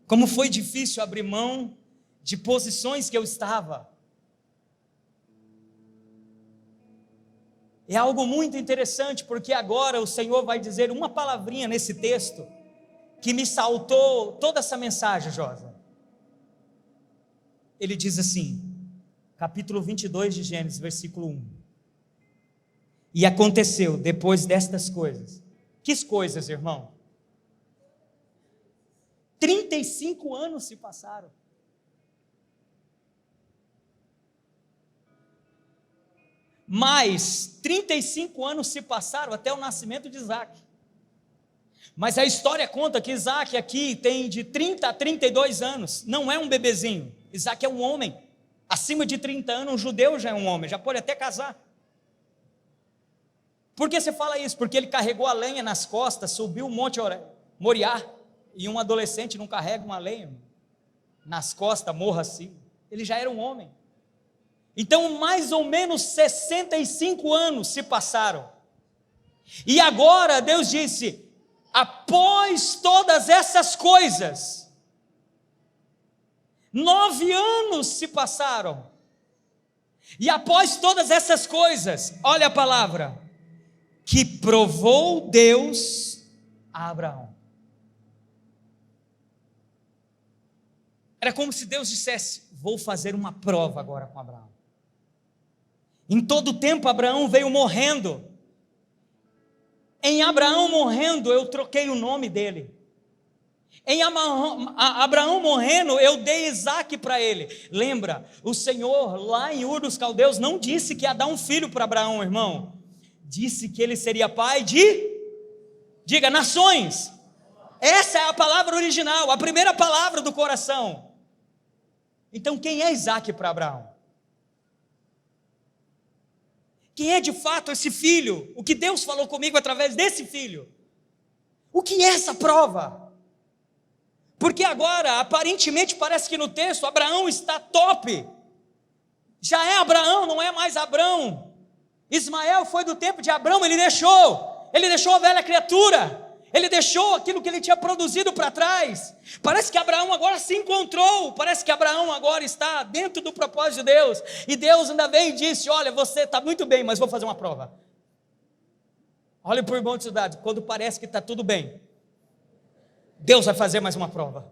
Como foi difícil abrir mão de posições que eu estava. É algo muito interessante, porque agora o Senhor vai dizer uma palavrinha nesse texto, que me saltou toda essa mensagem, Josa. Ele diz assim, capítulo 22 de Gênesis, versículo 1. E aconteceu depois destas coisas. Que coisas, irmão? 35 anos se passaram. Mas 35 anos se passaram até o nascimento de Isaac. Mas a história conta que Isaac aqui tem de 30 a 32 anos. Não é um bebezinho. Isaac é um homem. Acima de 30 anos, um judeu já é um homem. Já pode até casar. Por que você fala isso? Porque ele carregou a lenha nas costas, subiu o monte Moriá. E um adolescente não carrega uma lenha nas costas, morra assim. Ele já era um homem. Então, mais ou menos 65 anos se passaram. E agora Deus disse: após todas essas coisas, 9 anos se passaram. E após todas essas coisas, olha a palavra, que provou Deus a Abraão. Era como se Deus dissesse: vou fazer uma prova agora com Abraão. Em todo o tempo Abraão veio morrendo. Em Abraão morrendo, eu troquei o nome dele. Em Abraão morrendo, eu dei Isaac para ele. Lembra, o Senhor lá em Ur dos Caldeus não disse que ia dar um filho para Abraão, irmão. Disse que ele seria pai de, diga, nações. Essa é a palavra original, a primeira palavra do coração. Então quem é Isaac para Abraão? Quem é de fato esse filho? O que Deus falou comigo através desse filho? O que é essa prova? Porque agora, aparentemente, parece que no texto, Abraão está top. Já é Abraão, não é mais Abrão. Ismael foi do tempo de Abrão, ele deixou a velha criatura. Ele deixou aquilo que ele tinha produzido para trás. Parece que Abraão agora se encontrou. Parece que Abraão agora está dentro do propósito de Deus. E Deus ainda veio e disse: olha, você está muito bem, mas vou fazer uma prova. Olha para o irmão de cidade, quando parece que está tudo bem, Deus vai fazer mais uma prova.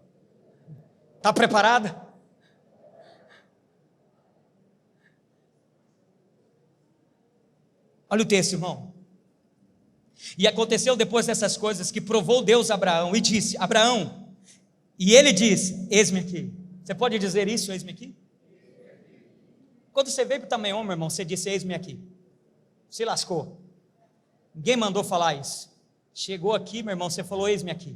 Está preparada? Olha o texto, irmão. E aconteceu depois dessas coisas que provou Deus a Abraão e disse: Abraão, e ele disse: eis-me aqui. Você pode dizer isso, eis-me aqui? Quando você veio para o Tameon, meu irmão, você disse: eis-me aqui. Se lascou. Ninguém mandou falar isso. Chegou aqui, meu irmão, você falou: eis-me aqui.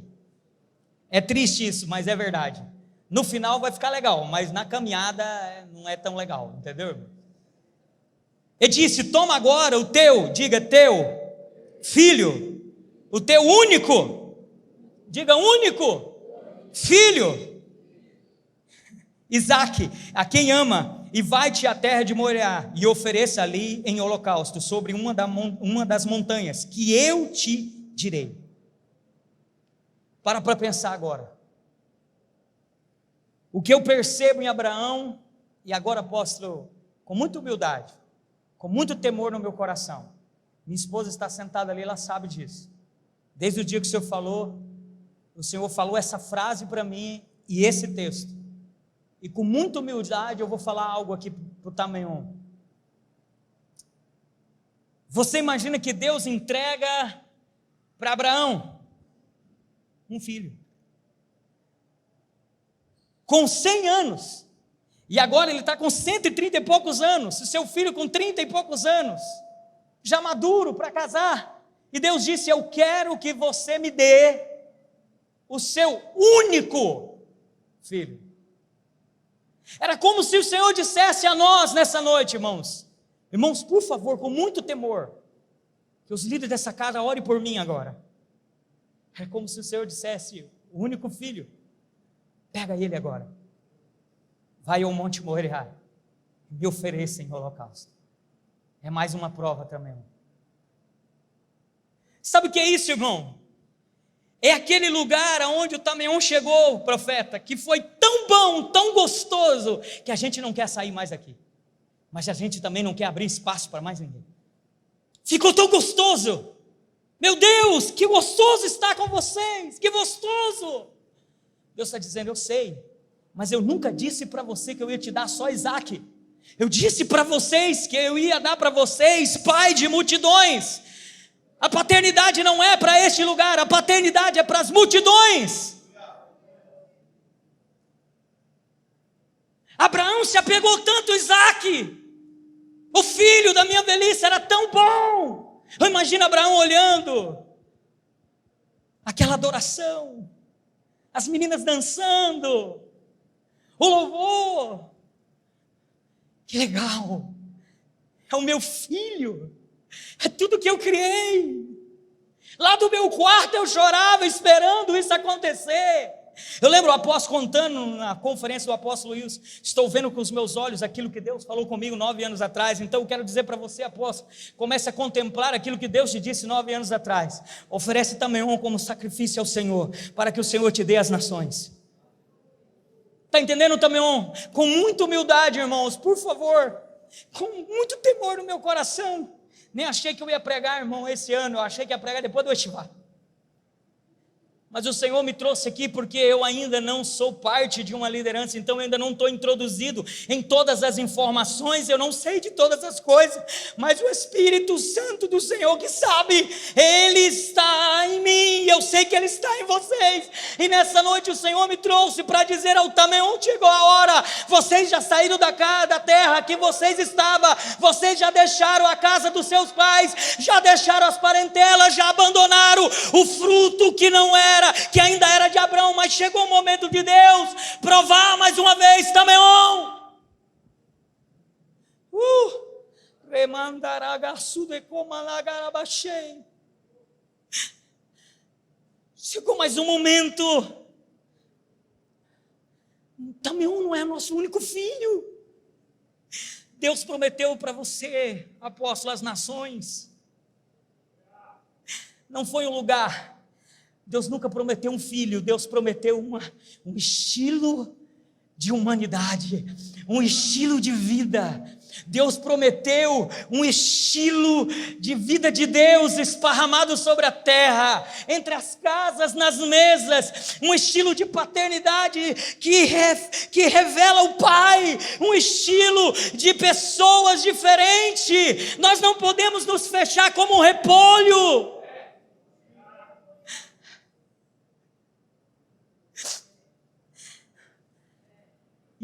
É triste isso, mas é verdade. No final vai ficar legal, mas na caminhada não é tão legal, entendeu, irmão? Ele disse: toma agora o teu, diga teu, filho, o teu único, diga único, filho, Isaque, a quem ama, e vai-te à terra de Moriá, e ofereça ali em holocausto, sobre uma das montanhas, que eu te direi. Para pensar agora. O que eu percebo em Abraão, e agora, apóstolo, com muita humildade, com muito temor no meu coração, minha esposa está sentada ali, ela sabe disso. Desde o dia que o Senhor falou essa frase para mim e esse texto. E com muita humildade eu vou falar algo aqui para o Tameon. Você imagina que Deus entrega para Abraão um filho. Com 100 anos. E agora ele está com 130 e poucos anos. O seu filho com 30 e poucos anos. Já maduro para casar, e Deus disse: eu quero que você me dê o seu único filho. Era como se o Senhor dissesse a nós nessa noite, irmãos, por favor, com muito temor, que os líderes dessa casa orem por mim agora. É como se o Senhor dissesse: o único filho, pega ele agora, vai ao Monte Moriá, me ofereça em holocausto. é mais uma prova também. Sabe o que é isso, irmão? É aquele lugar aonde o Tameon chegou, o profeta, que foi tão bom, tão gostoso, que a gente não quer sair mais daqui. Mas a gente também não quer abrir espaço para mais ninguém. Ficou tão gostoso. Meu Deus, que gostoso estar com vocês, que gostoso. Deus está dizendo, eu sei, mas eu nunca disse para você que eu ia te dar só Isaac. Eu disse para vocês que eu ia dar para vocês pai de multidões. A paternidade não é para este lugar, a paternidade é para as multidões. Abraão se apegou tanto a Isaac, o filho da minha velhice era tão bom. Eu imagino Abraão olhando, aquela adoração, as meninas dançando, o louvor, que legal, é o meu filho, é tudo que eu criei. Lá do meu quarto eu chorava esperando isso acontecer. Eu lembro o apóstolo contando na conferência do apóstolo Wilson, estou vendo com os meus olhos aquilo que Deus falou comigo 9 anos atrás, então eu quero dizer para você, apóstolo, comece a contemplar aquilo que Deus te disse 9 anos atrás, oferece Tameon como sacrifício ao Senhor, para que o Senhor te dê as nações. Está entendendo, Tameon? Com muita humildade, irmãos, por favor, com muito temor no meu coração, nem achei que eu ia pregar, irmão, esse ano, eu achei que ia pregar depois do estivar. Mas o Senhor me trouxe aqui porque eu ainda não sou parte de uma liderança, então eu ainda não estou introduzido em todas as informações, eu não sei de todas as coisas, mas o Espírito Santo do Senhor que sabe, Ele está em mim, eu sei que Ele está em vocês, e nessa noite o Senhor me trouxe para dizer ao Tameon, chegou a hora, vocês já saíram da terra que vocês estavam, vocês já deixaram a casa dos seus pais, já deixaram as parentelas, já abandonaram o fruto que não era, que ainda era de Abraão, mas chegou o momento de Deus provar mais uma vez, Tameon. Chegou mais um momento. Tameon não é nosso único filho. Deus prometeu para você, apóstolo, as nações. Não foi um lugar. Deus nunca prometeu um filho, Deus prometeu um estilo de humanidade, um estilo de vida. Deus prometeu um estilo de vida de Deus esparramado sobre a terra, entre as casas, nas mesas, um estilo de paternidade que revela o Pai, um estilo de pessoas diferentes. Nós não podemos nos fechar como um repolho.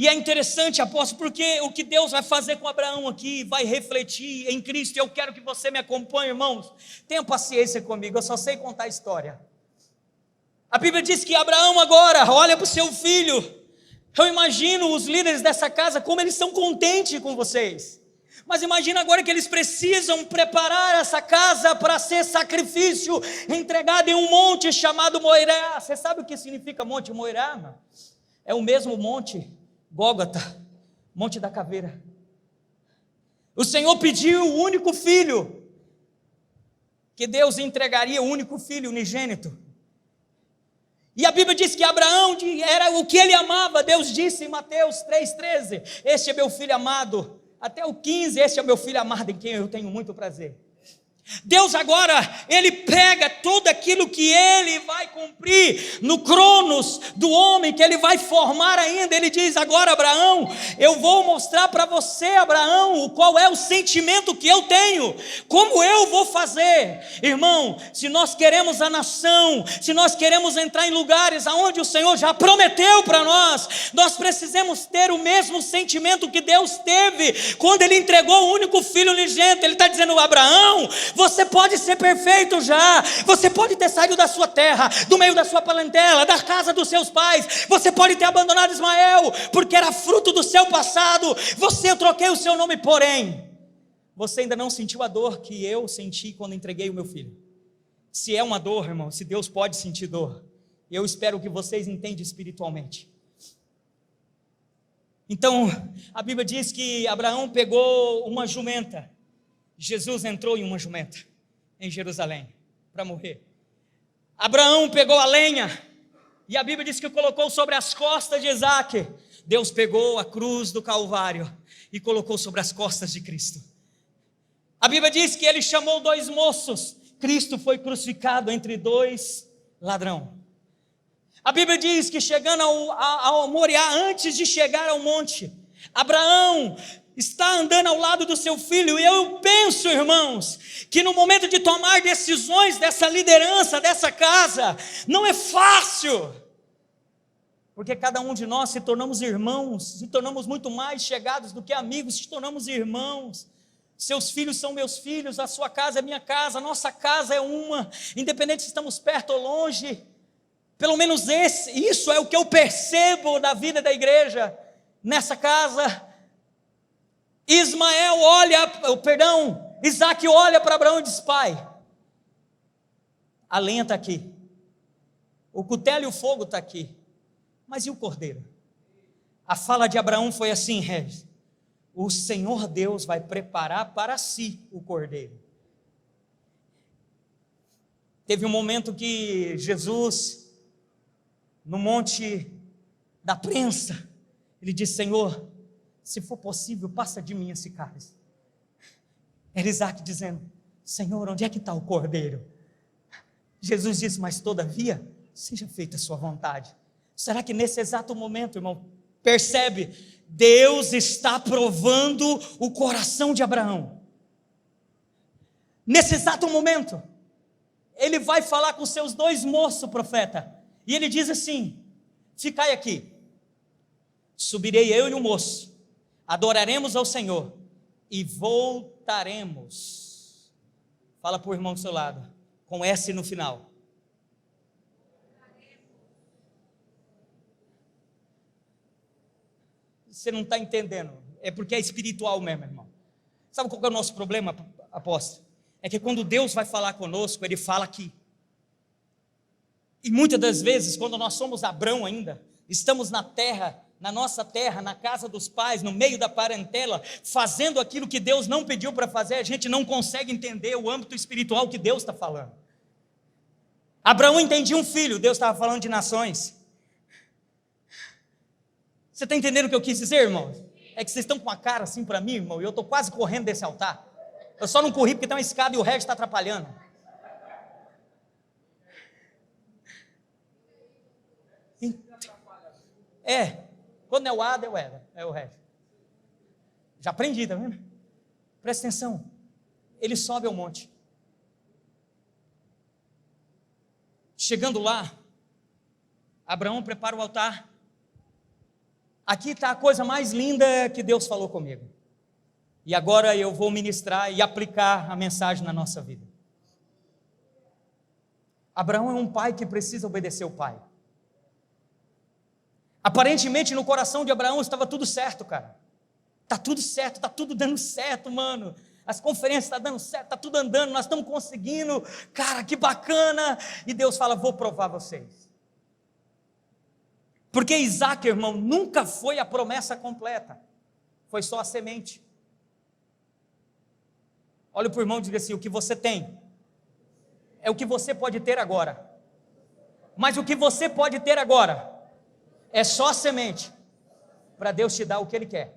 E é interessante, apóstolo, porque o que Deus vai fazer com Abraão aqui, vai refletir em Cristo, e eu quero que você me acompanhe, irmãos, tenha paciência comigo, eu só sei contar a história. A Bíblia diz que Abraão agora olha para o seu filho, eu imagino os líderes dessa casa, como eles são contentes com vocês, mas imagina agora que eles precisam preparar essa casa para ser sacrifício, entregado em um monte chamado Moirá. Você sabe o que significa Monte Moirá, irmão? É o mesmo monte Gólgota, Monte da Caveira. O Senhor pediu o único filho, que Deus entregaria, o único filho unigênito. E a Bíblia diz que Abraão era o que ele amava. Deus disse em Mateus 3,13: este é meu filho amado. Até o 15, este é meu filho amado, em quem eu tenho muito prazer. Deus agora, Ele pega tudo aquilo que Ele vai cumprir no cronos do homem, que Ele vai formar ainda. Ele diz agora, Abraão, eu vou mostrar para você, Abraão, qual é o sentimento que eu tenho, como eu vou fazer. Irmão, se nós queremos a nação, se nós queremos entrar em lugares aonde o Senhor já prometeu para nós, nós precisamos ter o mesmo sentimento que Deus teve quando Ele entregou o único filho unigênito. Ele está dizendo, Abraão, você pode ser perfeito já, você pode ter saído da sua terra, do meio da sua parentela, da casa dos seus pais, você pode ter abandonado Ismael, porque era fruto do seu passado, eu troquei o seu nome, porém, você ainda não sentiu a dor que eu senti quando entreguei o meu filho. Se é uma dor, irmão, se Deus pode sentir dor, eu espero que vocês entendam espiritualmente. Então, a Bíblia diz que Abraão pegou uma jumenta, Jesus entrou em uma jumenta em Jerusalém para morrer. Abraão pegou a lenha e a Bíblia diz que colocou sobre as costas de Isaque. Deus pegou a cruz do Calvário e colocou sobre as costas de Cristo. A Bíblia diz que ele chamou 2 moços. Cristo foi crucificado entre 2 ladrões. A Bíblia diz que chegando ao Moriá, antes de chegar ao monte, Abraão está andando ao lado do seu filho, e eu penso, irmãos, que no momento de tomar decisões dessa liderança, dessa casa, não é fácil, porque cada um de nós se tornamos irmãos, se tornamos muito mais chegados do que amigos, se tornamos irmãos. Seus filhos são meus filhos, a sua casa é minha casa, a nossa casa é uma, independente se estamos perto ou longe. Pelo menos isso é o que eu percebo da vida da igreja nessa casa. Isaque olha para Abraão e diz: pai, a lenha está aqui, o cutelo e o fogo está aqui, mas e o cordeiro? A fala de Abraão foi assim: Regis, o Senhor Deus vai preparar para si o cordeiro. Teve um momento que Jesus, no monte da prensa, ele disse: Senhor, se for possível, passa de mim esse cálice. Era Isaque dizendo: Senhor, onde é que está o cordeiro? Jesus disse: mas todavia, seja feita a sua vontade. Será que nesse exato momento, irmão, percebe? Deus está provando o coração de Abraão. Nesse exato momento, ele vai falar com seus 2 moços, profeta, e ele diz assim: ficai aqui, subirei eu e o moço, adoraremos ao Senhor e voltaremos. Fala para o irmão do seu lado, com S no final. Você não está entendendo, é porque é espiritual mesmo, irmão. Sabe qual é o nosso problema, apóstolo? É que quando Deus vai falar conosco, Ele fala aqui. E muitas das vezes, quando nós somos Abrão ainda, estamos na terra, na nossa terra, na casa dos pais, no meio da parentela, fazendo aquilo que Deus não pediu para fazer, a gente não consegue entender o âmbito espiritual que Deus está falando. Abraão entendia um filho, Deus estava falando de nações. Você está entendendo o que eu quis dizer, irmão? É que vocês estão com a cara assim para mim, irmão, e eu estou quase correndo desse altar. Eu só não corri porque tem uma escada e o resto está atrapalhando. Quando é o Ada, é o Eda, é o resto. Já aprendi, tá vendo? Presta atenção. Ele sobe ao monte. Chegando lá, Abraão prepara o altar. Aqui está a coisa mais linda que Deus falou comigo. E agora eu vou ministrar e aplicar a mensagem na nossa vida. Abraão é um pai que precisa obedecer o pai. Aparentemente no coração de Abraão estava tudo certo, cara. Está tudo certo, está tudo dando certo, mano. As conferências estão dando certo, está tudo andando, nós estamos conseguindo. Cara, que bacana. E Deus fala: vou provar vocês. Porque Isaque, irmão, nunca foi a promessa completa. Foi só a semente. Olha para o irmão e diga assim: o que você tem é o que você pode ter agora. Mas o que você pode ter agora é só a semente para Deus te dar o que Ele quer.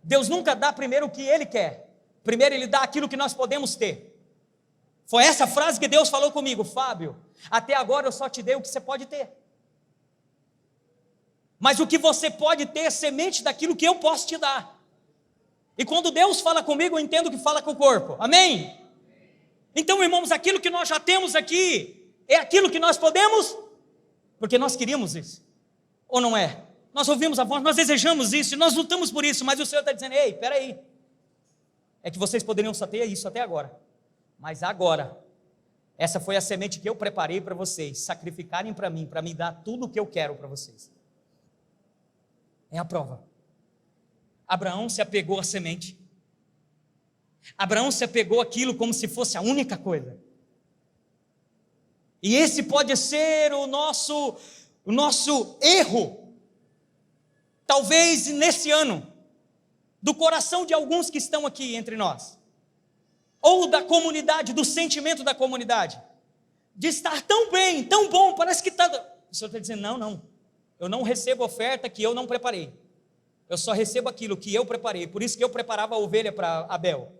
Deus nunca dá primeiro o que Ele quer. Primeiro Ele dá aquilo que nós podemos ter. Foi essa frase que Deus falou comigo: Fábio, até agora eu só te dei o que você pode ter. Mas o que você pode ter é semente daquilo que eu posso te dar. E quando Deus fala comigo, eu entendo que fala com o corpo. Amém? Então, irmãos, aquilo que nós já temos aqui é aquilo que nós podemos, porque nós queríamos isso. Ou não é? Nós ouvimos a voz, nós desejamos isso, nós lutamos por isso, mas o Senhor está dizendo: ei, peraí. É que vocês poderiam só ter isso até agora. Mas agora, essa foi a semente que eu preparei para vocês sacrificarem para mim, para me dar tudo o que eu quero para vocês. É a prova. Abraão se apegou à semente. Abraão se apegou àquilo como se fosse a única coisa. E esse pode ser o nosso erro. Talvez nesse ano. do coração de alguns que estão aqui entre nós, ou da comunidade, do sentimento da comunidade, de estar tão bem, tão bom, parece que está... O Senhor está dizendo, não, eu não recebo oferta que eu não preparei, eu só recebo aquilo que eu preparei. Por isso que eu preparava a ovelha para Abel.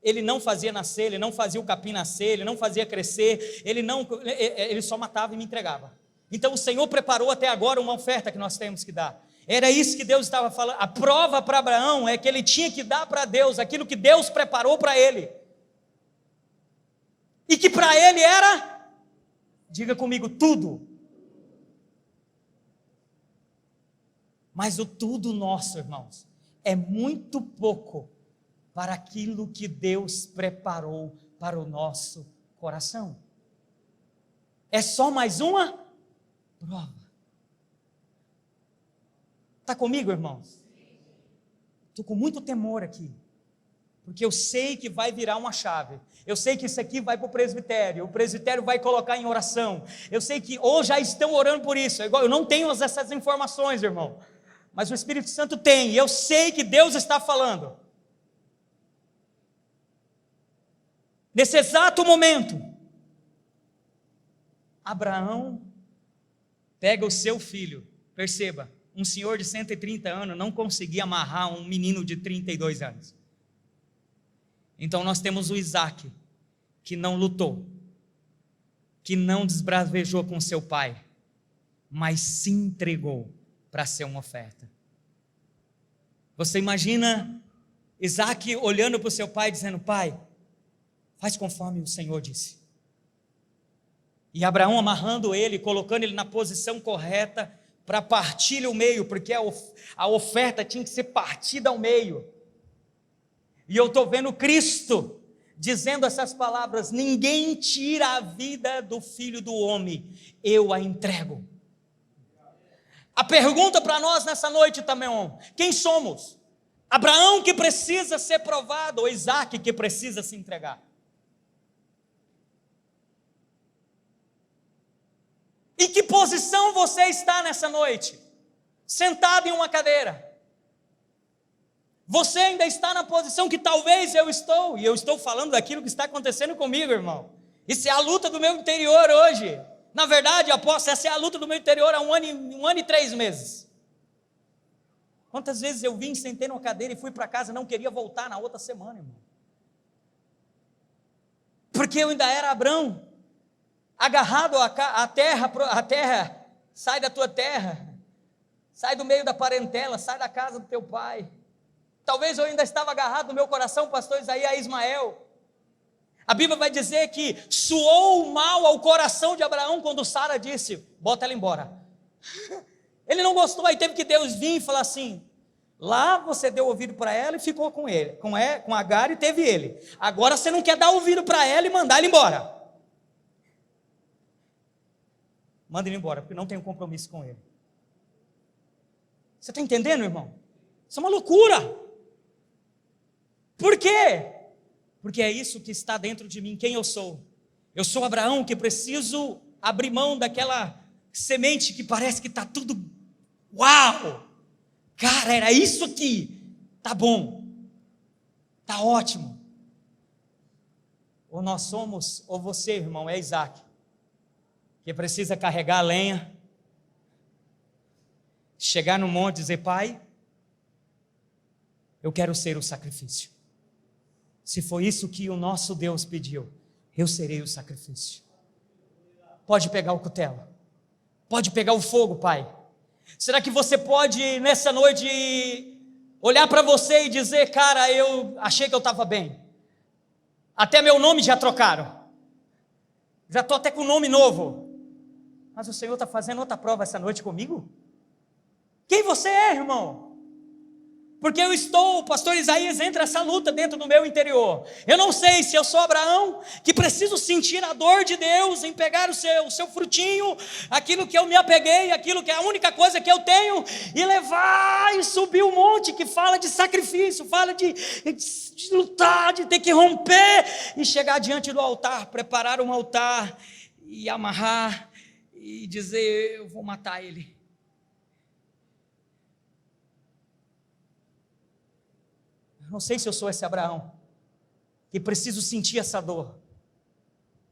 Ele não fazia nascer, ele não fazia o capim nascer, ele não fazia crescer, ele só matava e me entregava. Então o Senhor preparou até agora uma oferta que nós temos que dar. Era isso que Deus estava falando. A prova para Abraão é que ele tinha que dar para Deus aquilo que Deus preparou para ele, e que para ele era, diga comigo, tudo. Mas o tudo nosso, irmãos, é muito pouco para aquilo que Deus preparou para o nosso coração. É só mais uma prova. Está comigo, irmãos? Estou com muito temor aqui, porque eu sei que vai virar uma chave. Eu sei que isso aqui vai para o presbitério vai colocar em oração. Eu sei que ou já estão orando por isso. Eu não tenho essas informações, irmão, mas o Espírito Santo tem, e eu sei que Deus está falando. Nesse exato momento, Abraão pega o seu filho, perceba, um senhor de 130 anos não conseguia amarrar um menino de 32 anos. Então nós temos o Isaac, que não lutou, que não desbravejou com seu pai, mas se entregou para ser uma oferta. Você imagina Isaac olhando para o seu pai dizendo, pai, faz conforme o Senhor disse. E Abraão amarrando ele, colocando ele na posição correta para partir ao meio, porque a oferta tinha que ser partida ao meio. E eu estou vendo Cristo dizendo essas palavras, ninguém tira a vida do Filho do Homem, eu a entrego. A pergunta para nós nessa noite também, quem somos? Abraão que precisa ser provado, ou Isaac que precisa se entregar? Em que posição você está nessa noite? Sentado em uma cadeira. Você ainda está na posição que talvez eu estou, e eu estou falando daquilo que está acontecendo comigo, irmão. Isso é a luta do meu interior hoje. Na verdade, apóstolo, essa é a luta do meu interior há um ano e 3 meses. Quantas vezes eu vim, sentei numa cadeira e fui para casa, não queria voltar na outra semana, irmão. Porque eu ainda era Abrão, agarrado à terra, sai da tua terra, sai do meio da parentela, sai da casa do teu pai. Talvez eu ainda estava agarrado no meu coração, pastor Isaías, a Ismael. A Bíblia vai dizer que soou mal ao coração de Abraão quando Sara disse, bota ela embora. Ele não gostou, aí teve que Deus vir e falar assim, lá você deu ouvido para ela e ficou com ele, com Agar e teve ele. Agora você não quer dar ouvido para ela e mandar ele embora. Manda ele embora, porque não tenho compromisso com ele. Você está entendendo, irmão? Isso é uma loucura. Por quê? Porque é isso que está dentro de mim, quem eu sou. Eu sou Abraão que preciso abrir mão daquela semente que parece que está tudo, uau, cara, era isso aqui, tá bom, tá ótimo. Ou nós somos, ou você, irmão, é Isaac, que precisa carregar a lenha, chegar no monte e dizer, pai, eu quero ser o sacrifício. Se foi isso que o nosso Deus pediu, eu serei o sacrifício. Pode pegar o cutelo, pode pegar o fogo, pai. Será que você pode nessa noite olhar para você e dizer, cara, eu achei que eu estava bem, até meu nome já trocaram, já estou até com nome novo, mas o Senhor está fazendo outra prova essa noite comigo? Quem você é, irmão? Porque o pastor Isaías entra essa luta dentro do meu interior. Eu não sei se eu sou Abraão, que preciso sentir a dor de Deus em pegar o seu frutinho, aquilo que eu me apeguei, aquilo que é a única coisa que eu tenho, e levar e subir o monte que fala de sacrifício, fala de lutar, de ter que romper, e chegar diante do altar, preparar um altar, e amarrar, e dizer, eu vou matar ele. Eu não sei se eu sou esse Abraão, que preciso sentir essa dor,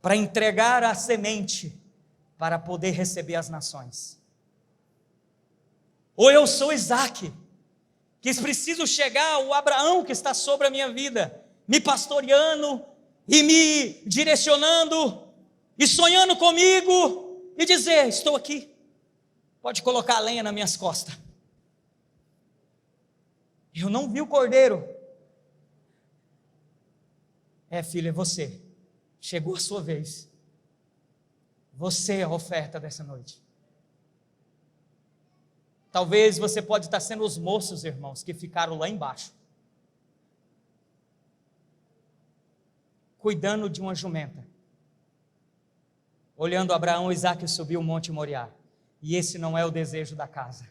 para entregar a semente, para poder receber as nações. Ou eu sou Isaac, que preciso chegar ao Abraão que está sobre a minha vida, me pastoreando e me direcionando, e sonhando comigo, e dizer: estou aqui, pode colocar a lenha nas minhas costas. Eu não vi o cordeiro. Filho, é você, chegou a sua vez, você é a oferta dessa noite. Talvez você pode estar sendo os moços, irmãos, que ficaram lá embaixo, cuidando de uma jumenta, olhando Abraão e Isaque subir o Monte Moriá, e esse não é o desejo da casa.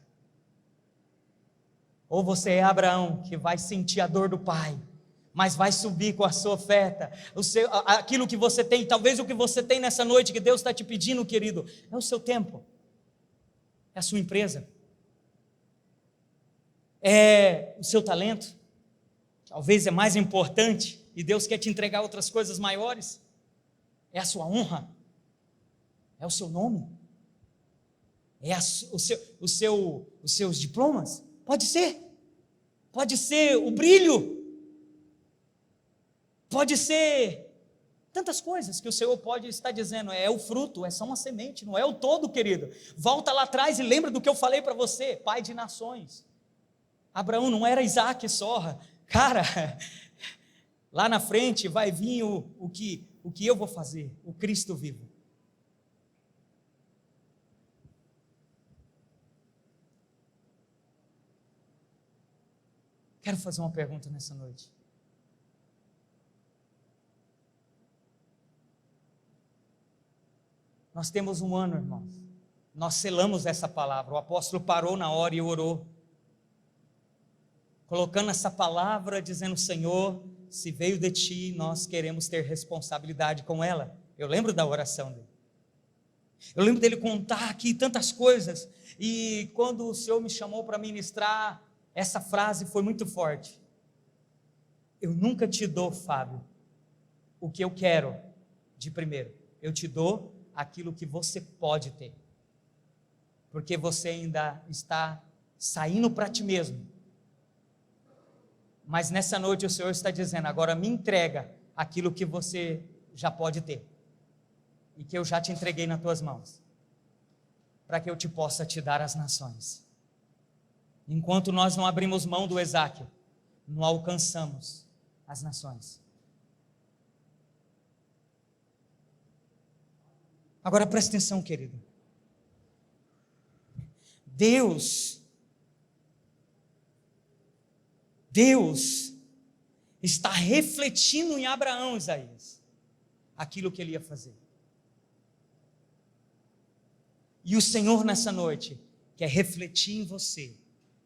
Ou você é Abraão, que vai sentir a dor do pai, mas vai subir com a sua oferta, aquilo que você tem. Talvez o que você tem nessa noite, que Deus está te pedindo, querido, é o seu tempo, é a sua empresa, é o seu talento, talvez é mais importante, e Deus quer te entregar outras coisas maiores, é a sua honra, é o seu nome, é os seus diplomas, pode ser o brilho, pode ser tantas coisas que o Senhor pode estar dizendo. É o fruto, é só uma semente, não é o todo, querido. Volta lá atrás e lembra do que eu falei para você, pai de nações. Abraão não era Isaac só, cara, lá na frente vai vir o que eu vou fazer, o Cristo vivo. Quero fazer uma pergunta nessa noite. Nós temos um ano, irmãos, nós selamos essa palavra, o apóstolo parou na hora e orou, colocando essa palavra, dizendo: Senhor, se veio de ti, nós queremos ter responsabilidade com ela. Eu lembro da oração dele, eu lembro dele contar aqui tantas coisas, e quando o Senhor me chamou para ministrar, essa frase foi muito forte: eu nunca te dou, Fábio, o que eu quero de primeiro, eu te dou aquilo que você pode ter, porque você ainda está saindo para ti mesmo, mas nessa noite o Senhor está dizendo: agora me entrega aquilo que você já pode ter, e que eu já te entreguei nas tuas mãos, para que eu te possa te dar as nações. Enquanto nós não abrimos mão do Isaac, não alcançamos as nações. Agora presta atenção, querido. Deus está refletindo em Abraão, Isaías, aquilo que ele ia fazer. E o Senhor nessa noite quer refletir em você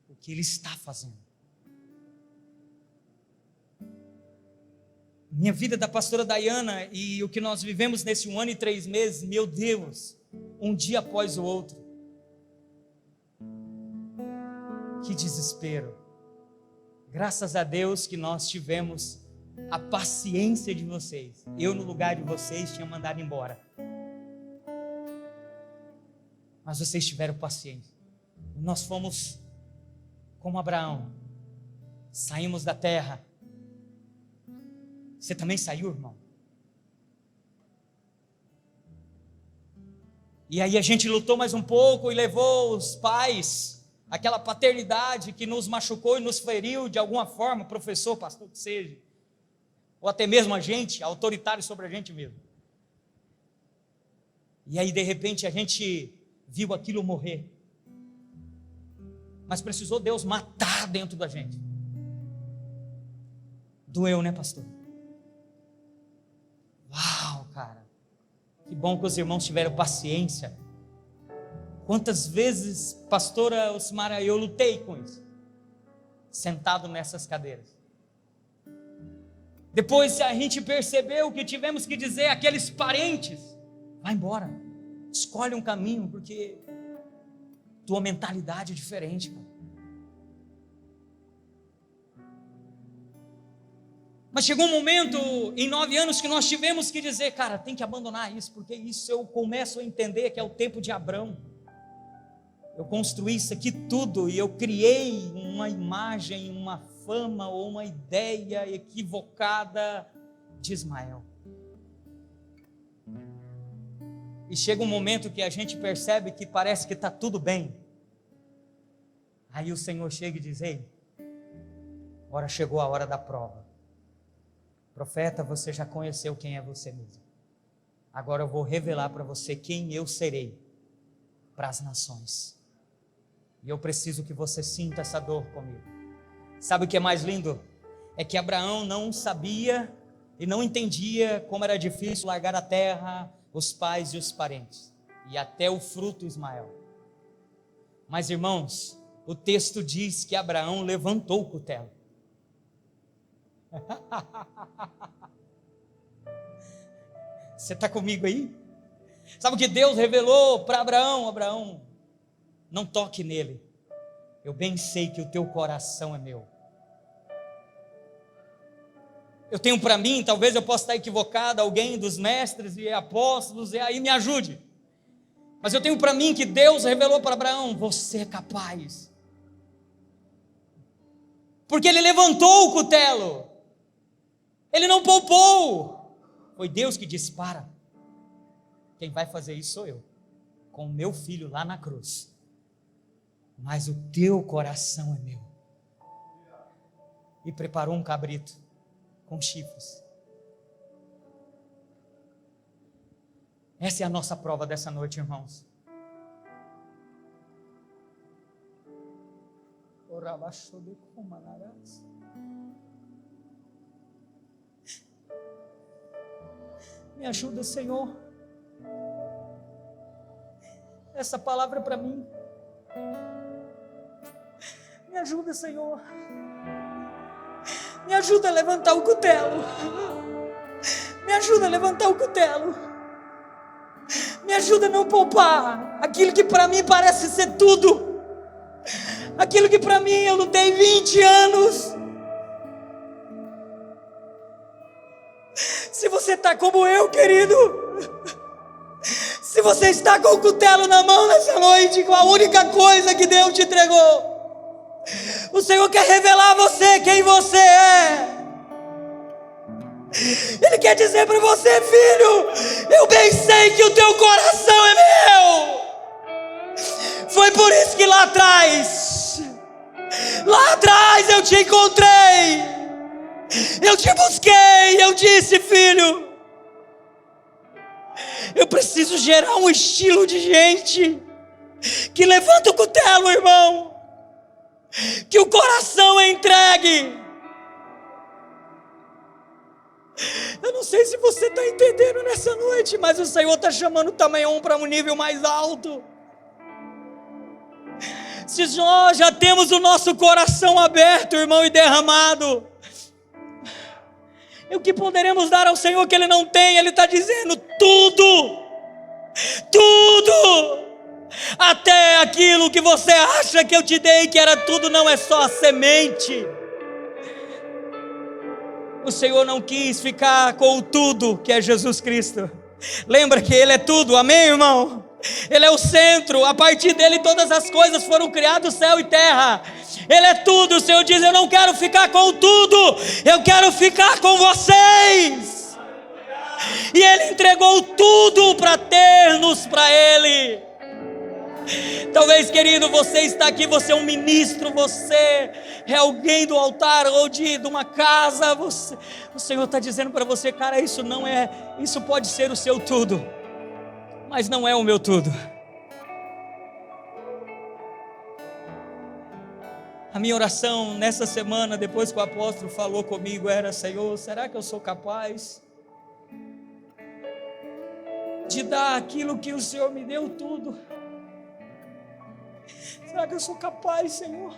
o que Ele está fazendo. Minha vida da pastora Dayana e o que nós vivemos nesse 1 ano e 3 meses, meu Deus, um dia após o outro. Que desespero. Graças a Deus que nós tivemos a paciência de vocês. Eu, no lugar de vocês, tinha mandado embora. Mas vocês tiveram paciência. Nós fomos como Abraão, saímos da terra. Você também saiu, irmão? E aí a gente lutou mais um pouco e levou os pais, aquela paternidade que nos machucou e nos feriu de alguma forma, professor, pastor, que seja, ou até mesmo a gente, autoritário sobre a gente mesmo. E aí de repente a gente viu aquilo morrer, mas precisou Deus matar dentro da gente. Doeu, né, pastor? Uau, cara, que bom que os irmãos tiveram paciência. Quantas vezes, pastora Osmara, eu lutei com isso, sentado nessas cadeiras. Depois a gente percebeu que tivemos que dizer àqueles parentes: vai embora, escolhe um caminho, porque tua mentalidade é diferente, cara. Mas chegou um momento, em 9 anos, que nós tivemos que dizer, cara, tem que abandonar isso, porque isso eu começo a entender que é o tempo de Abrão. Eu construí isso aqui tudo, e eu criei uma imagem, uma fama, ou uma ideia equivocada de Ismael. E chega um momento que a gente percebe que parece que está tudo bem. Aí o Senhor chega e diz, ei, agora chegou a hora da prova. Profeta, você já conheceu quem é você mesmo. Agora eu vou revelar para você quem eu serei para as nações. E eu preciso que você sinta essa dor comigo. Sabe o que é mais lindo? É que Abraão não sabia e não entendia como era difícil largar a terra, os pais e os parentes, e até o fruto Ismael. Mas irmãos, o texto diz que Abraão levantou o cutelo. Você está comigo aí? Sabe o que Deus revelou para Abraão? Abraão, não toque nele, eu bem sei que o teu coração é meu. Eu tenho para mim, talvez eu possa estar equivocado, alguém dos mestres e apóstolos, e aí me ajude, mas eu tenho para mim que Deus revelou para Abraão, você é capaz, porque ele levantou o cutelo, ele não poupou, foi Deus que disse, para, quem vai fazer isso sou eu, com o meu filho lá na cruz, mas o teu coração é meu, e preparou um cabrito, com chifres. Essa é a nossa prova dessa noite, irmãos. Me ajuda, Senhor. Essa palavra é para mim. Me ajuda, Senhor. Me ajuda a levantar o cutelo. Me ajuda a levantar o cutelo. Me ajuda a não poupar aquilo que para mim parece ser tudo. Aquilo que para mim eu lutei 20 anos. Se você está como eu, querido, se você está com o cutelo na mão nessa noite, com a única coisa que Deus te entregou, o Senhor quer revelar a você quem você é. Ele quer dizer para você, filho, eu bem sei que o teu coração é meu. Foi por isso que lá atrás eu te encontrei, eu te busquei, eu disse, filho, eu preciso gerar um estilo de gente que levanta o cutelo, irmão, que o coração é entregue. Eu não sei se você está entendendo nessa noite, mas o Senhor está chamando o Tamanhão para um nível mais alto. Se nós já temos o nosso coração aberto, irmão, e derramado, e o que poderemos dar ao Senhor que Ele não tem? Ele está dizendo tudo, até aquilo que você acha que eu te dei que era tudo, não é só a semente. O Senhor não quis ficar com o tudo que é Jesus Cristo. Lembra que Ele é tudo, amém, irmão? Ele é o centro, a partir dele todas as coisas foram criadas, céu e terra. Ele é tudo. O Senhor diz, eu não quero ficar com tudo, eu quero ficar com vocês. E Ele entregou tudo para ter-nos para Ele. Talvez, querido, você está aqui, você é um ministro, você é alguém do altar ou de uma casa, o Senhor está dizendo para você, cara, isso pode ser o seu tudo, mas não é o meu tudo. A minha oração nessa semana, depois que o apóstolo falou comigo, era, Senhor, será que eu sou capaz de dar aquilo que o Senhor me deu tudo? Será que eu sou capaz, Senhor?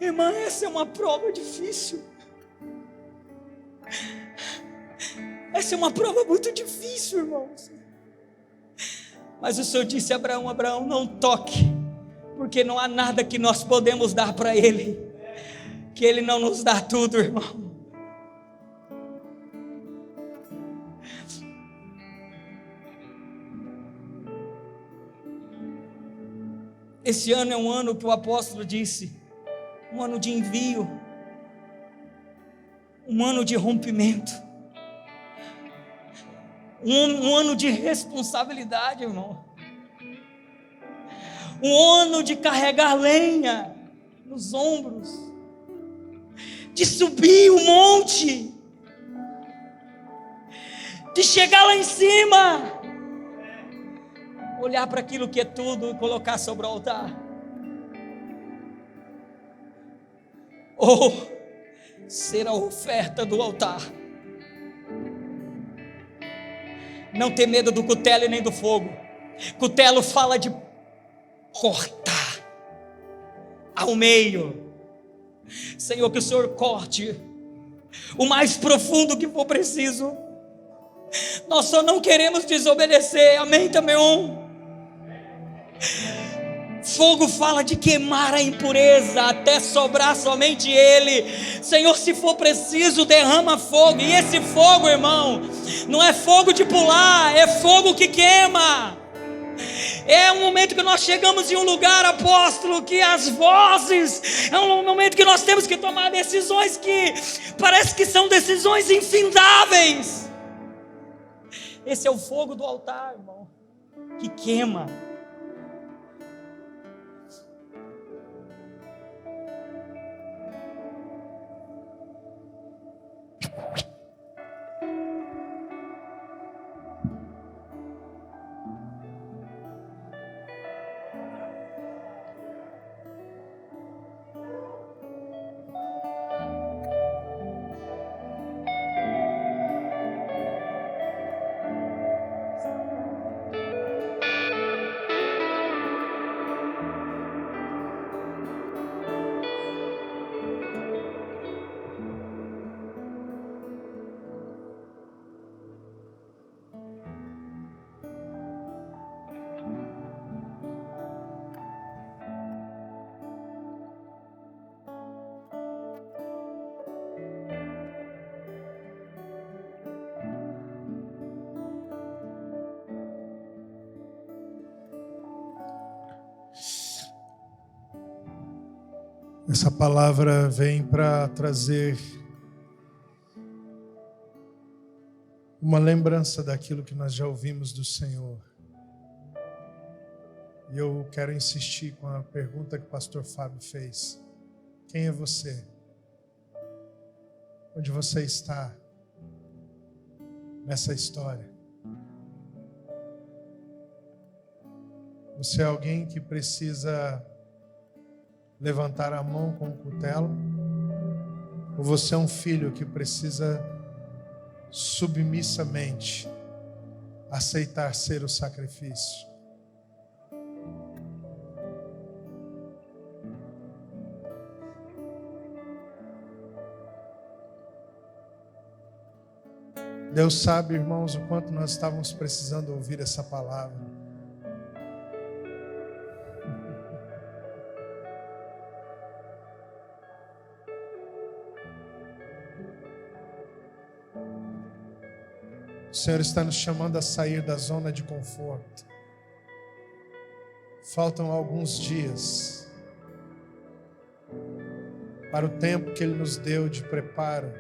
Irmã, essa é uma prova difícil. Essa é uma prova muito difícil, irmãos. Mas o Senhor disse a Abraão, Abraão, não toque porque não há nada que nós podemos dar para Ele, que Ele não nos dá tudo, irmão. Esse ano é um ano que o apóstolo disse, um ano de envio, um ano de rompimento, um ano de responsabilidade, irmão, um ano de carregar lenha nos ombros, de subir o monte, de chegar lá em cima, olhar para aquilo que é tudo e colocar sobre o altar, ou ser a oferta do altar. Não ter medo do cutelo e nem do fogo. Cutelo fala de cortar ao meio. Senhor, que o Senhor corte o mais profundo que for preciso. Nós só não queremos desobedecer. Amém, também. Fogo fala de queimar a impureza até sobrar somente Ele. Senhor, se for preciso, derrama fogo. E esse fogo, irmão, não é fogo de pular, é fogo que queima. É um momento que nós chegamos em um lugar, apóstolo, que as vozes, é um momento que nós temos que tomar decisões que parece que são decisões infindáveis. Esse é o fogo do altar, irmão, que queima. Essa palavra vem para trazer uma lembrança daquilo que nós já ouvimos do Senhor. E eu quero insistir com a pergunta que o pastor Fábio fez. Quem é você? Onde você está nessa história? Você é alguém que precisa levantar a mão com o cutelo? Ou você é um filho que precisa submissamente aceitar ser o sacrifício? Deus sabe, irmãos, o quanto nós estávamos precisando ouvir essa palavra. O Senhor está nos chamando a sair da zona de conforto. Faltam alguns dias para o tempo que Ele nos deu de preparo,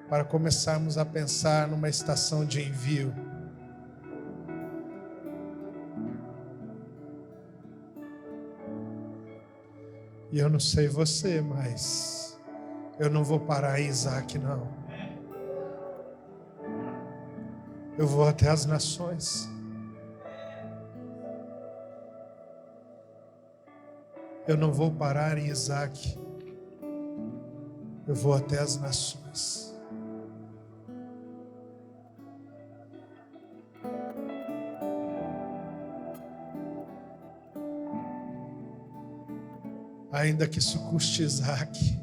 para começarmos a pensar numa estação de envio. E eu não sei você, mas eu não vou parar em Isaac, não. Eu vou até as nações. Eu não vou parar em Isaac. Eu vou até as nações. Ainda que isso custe Isaac.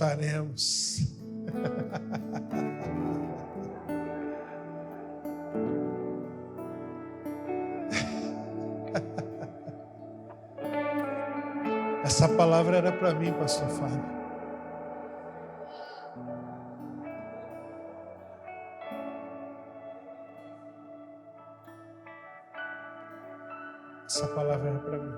voltaremos. Essa palavra era para mim, pastor Fábio. Essa palavra era para mim.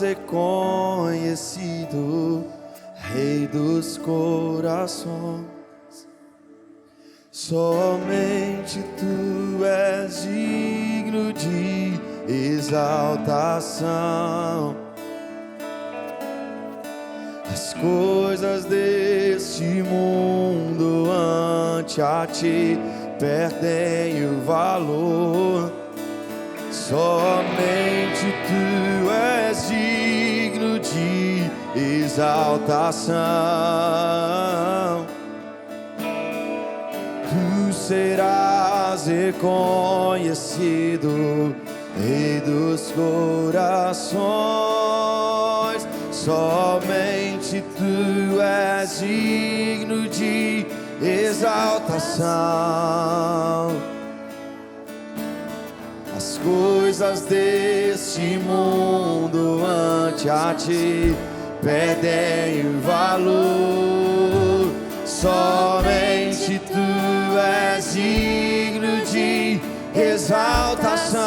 É conhecido, Rei dos corações. Somente tu és digno de exaltação. As coisas deste mundo ante a ti perdem o valor. Somente tu és digno de exaltação. Tu serás reconhecido, Rei dos corações. Somente tu és digno de exaltação. As coisas deste mundo ante a ti perdem o valor. Somente tu és digno de exaltação.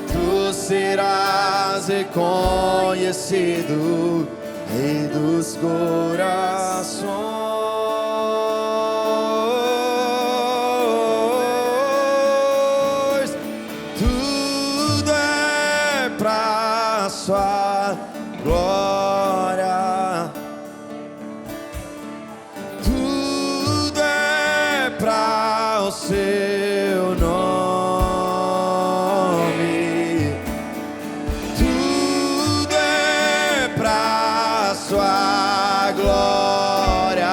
Tu serás reconhecido, Rei dos corações. Sua glória, tudo é para o seu nome, tudo é para sua glória.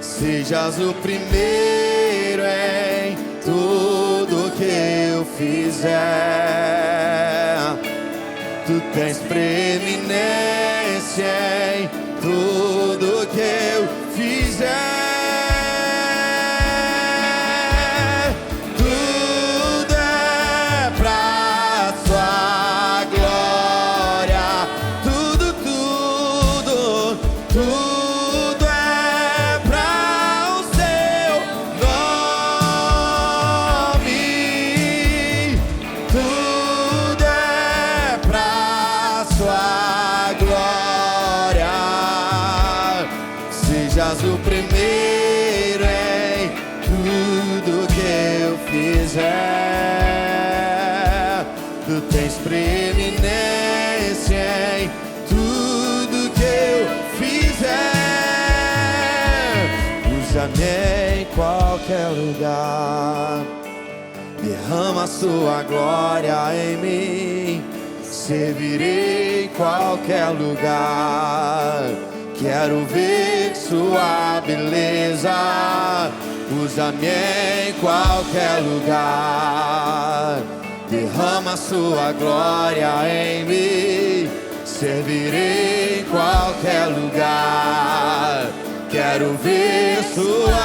Sejas o primeiro em tudo que eu fizer. Tu tens preeminência em tudo que eu fizer. Tudo é pra tua glória. Tudo, tudo, tudo é pra o seu nome. Tudo é pra sua glória. Sejas o primeiro em tudo que eu fizer. Tu tens preeminência em tudo que eu fizer. Usa-me em qualquer lugar. Derrama sua glória em mim. Servirei em qualquer lugar. Quero ver sua beleza. Usa-me em qualquer lugar. Derrama sua glória em mim. servirei em qualquer lugar. Quero ver soar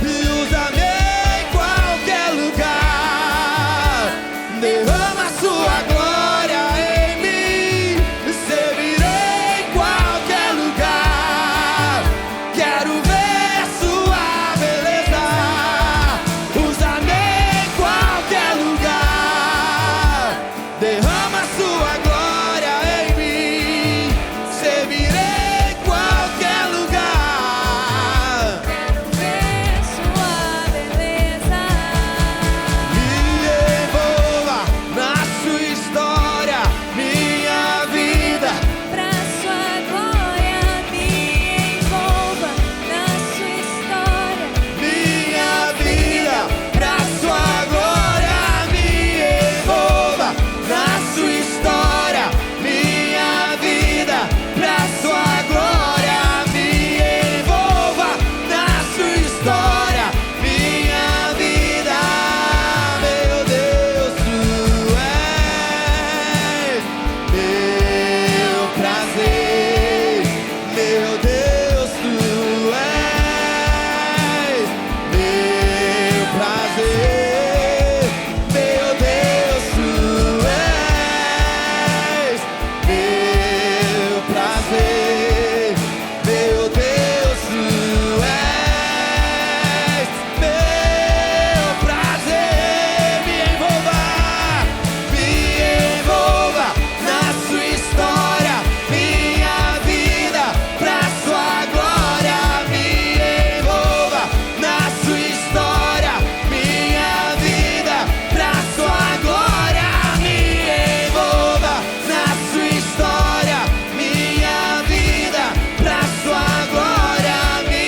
e usa-me em qualquer lugar. Derrama sua glória em mim, servirei em qualquer lugar. Quero ver sua beleza, usa-me em qualquer lugar. Derrama sua glória em mim, servirei em qualquer lugar. Quero ver sua beleza. Me envolva na sua história, minha vida. Pra sua glória me envolva na sua história. Minha vida, pra sua glória me envolva na sua história. Minha vida, pra sua glória me envolva na sua história. Minha vida, meu Deus, tu és meu prazer. Meu Deus, tu és meu prazer. Meu Deus, tu és meu prazer. Meu Deus, tu és meu prazer. Me envolva na sua história. Minha vida, pra sua glória me envolva na sua história. Minha vida, pra sua glória me envolva na sua história. Minha vida, pra sua glória me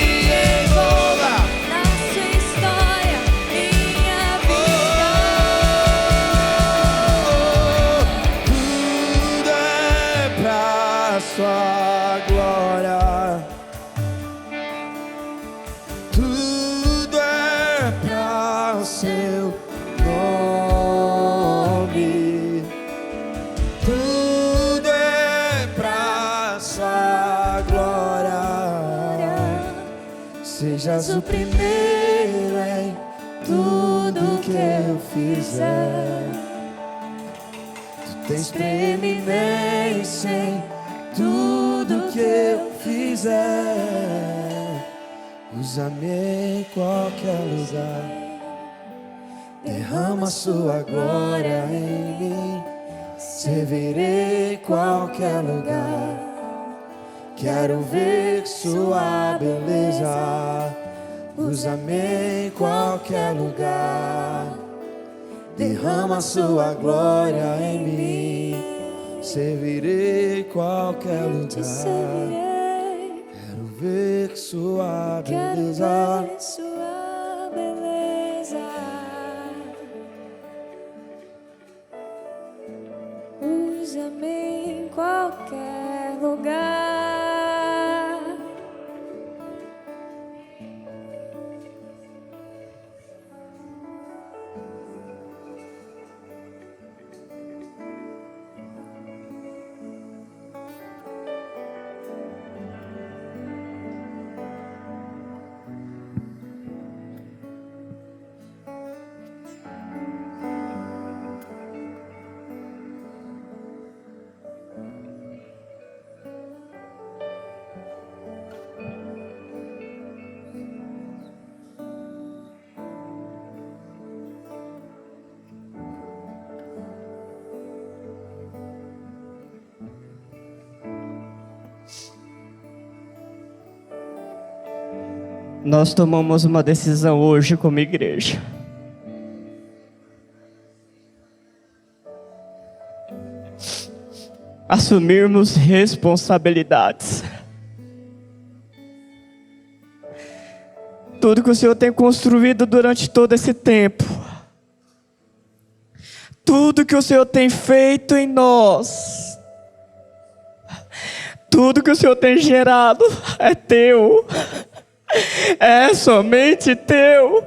envolva. Na sua história, minha vida. Tudo é pra sua glória. Tudo é pra o seu nome. Tudo é pra sua glória. Sejas o primeiro em tudo que eu fizer. Tu tens preeminência em tudo que eu fizer. Usa-me em qualquer lugar. Derrama sua glória em mim, servirei em qualquer lugar. Quero ver sua beleza, usa-me em qualquer lugar. Derrama sua glória em mim, servirei em qualquer Te lugar. servirei. Quero ver sua Quero beleza. ver sua beleza. Usa-me em qualquer lugar. Nós tomamos uma decisão hoje como igreja. Assumirmos responsabilidades. Tudo que o Senhor tem construído durante todo esse tempo, tudo que o Senhor tem feito em nós, tudo que o Senhor tem gerado é teu, é somente teu.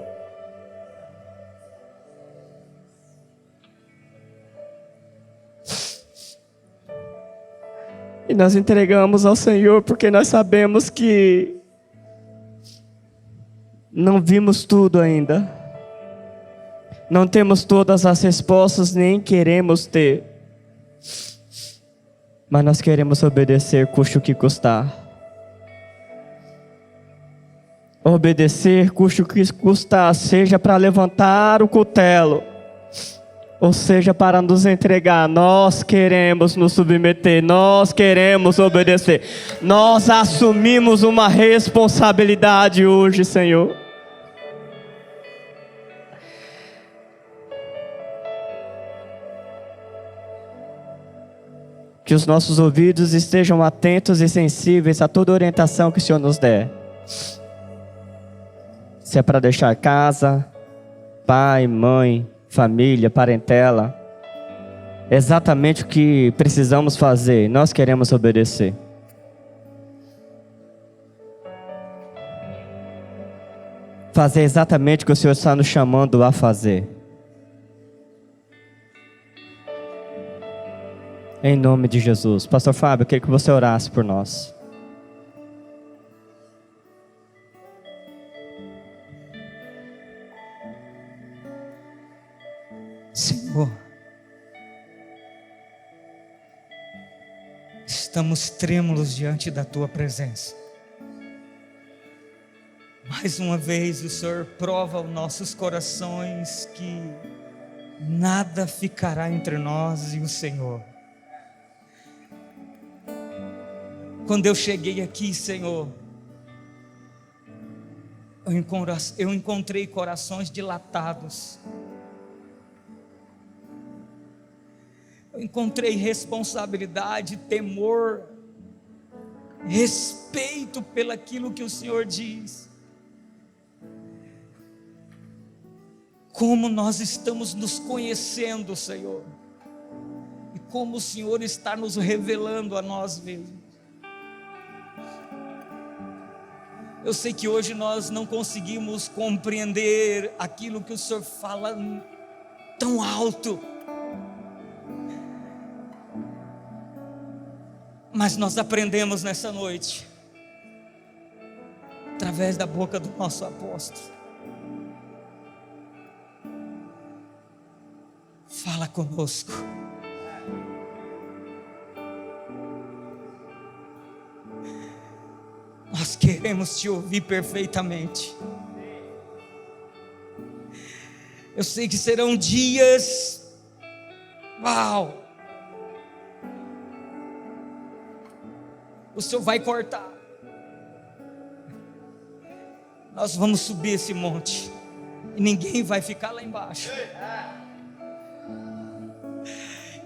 E nós entregamos ao Senhor porque nós sabemos que não vimos tudo ainda. Não temos todas as respostas, nem queremos ter. Mas nós queremos obedecer, custe o que custar. Obedecer, custe o que custar, seja para levantar o cutelo, ou seja para nos entregar. Nós queremos nos submeter, nós queremos obedecer. Nós assumimos uma responsabilidade hoje, Senhor. Que os nossos ouvidos estejam atentos e sensíveis a toda orientação que o Senhor nos der. Se é para deixar casa, pai, mãe, família, parentela, é exatamente o que precisamos fazer. Nós queremos obedecer. Fazer exatamente o que o Senhor está nos chamando a fazer. Em nome de Jesus. Pastor Fábio, eu queria que você orasse por nós. Senhor, estamos trêmulos diante da Tua presença. Mais uma vez o Senhor prova os nossos corações que nada ficará entre nós e o Senhor. Quando eu cheguei aqui, Senhor, eu encontrei corações dilatados. Eu encontrei responsabilidade, temor, respeito pelaquilo que o Senhor diz. Como nós estamos nos conhecendo, Senhor, e como o Senhor está nos revelando a nós mesmos. Eu sei que hoje nós não conseguimos compreender aquilo que o Senhor fala tão alto, mas nós aprendemos nessa noite, através da boca do nosso apóstolo. Fala conosco. Nós queremos te ouvir perfeitamente. Eu sei que serão dias, uau, o Senhor vai cortar. Nós vamos subir esse monte e ninguém vai ficar lá embaixo.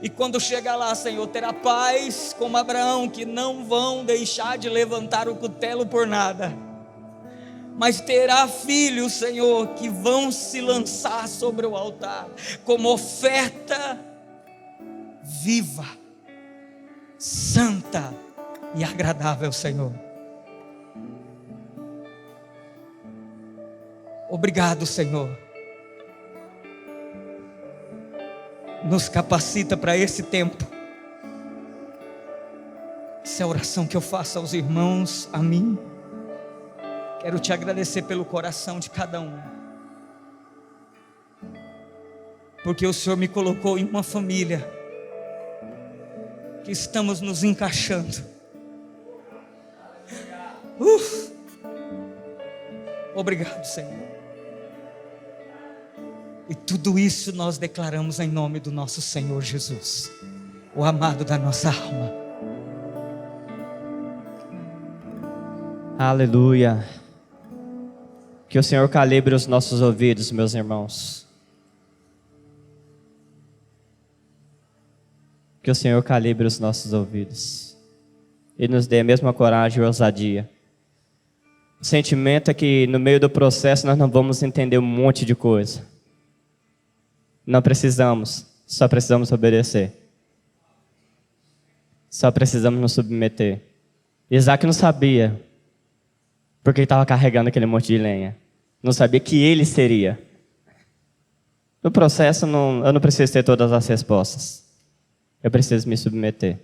E quando chegar lá, Senhor, terá pais como Abraão, que não vão deixar de levantar o cutelo por nada, mas terá filhos, Senhor, que vão se lançar sobre o altar como oferta viva, santa e agradável, Senhor. Obrigado, Senhor. Nos capacita para esse tempo. Essa é a oração que eu faço aos irmãos, a mim. Quero te agradecer pelo coração de cada um, porque o Senhor me colocou em uma família que estamos nos encaixando. Obrigado, Senhor. E tudo isso nós declaramos em nome do nosso Senhor Jesus, o amado da nossa alma. Aleluia. Que o Senhor calibre os nossos ouvidos, meus irmãos. Que o Senhor calibre os nossos ouvidos e nos dê a mesma coragem e ousadia. O sentimento é que no meio do processo nós não vamos entender um monte de coisa. Não precisamos, só precisamos obedecer. Só precisamos nos submeter. Isaac não sabia porque estava carregando aquele monte de lenha. Não sabia que ele seria. No processo eu não preciso ter todas as respostas. Eu preciso me submeter.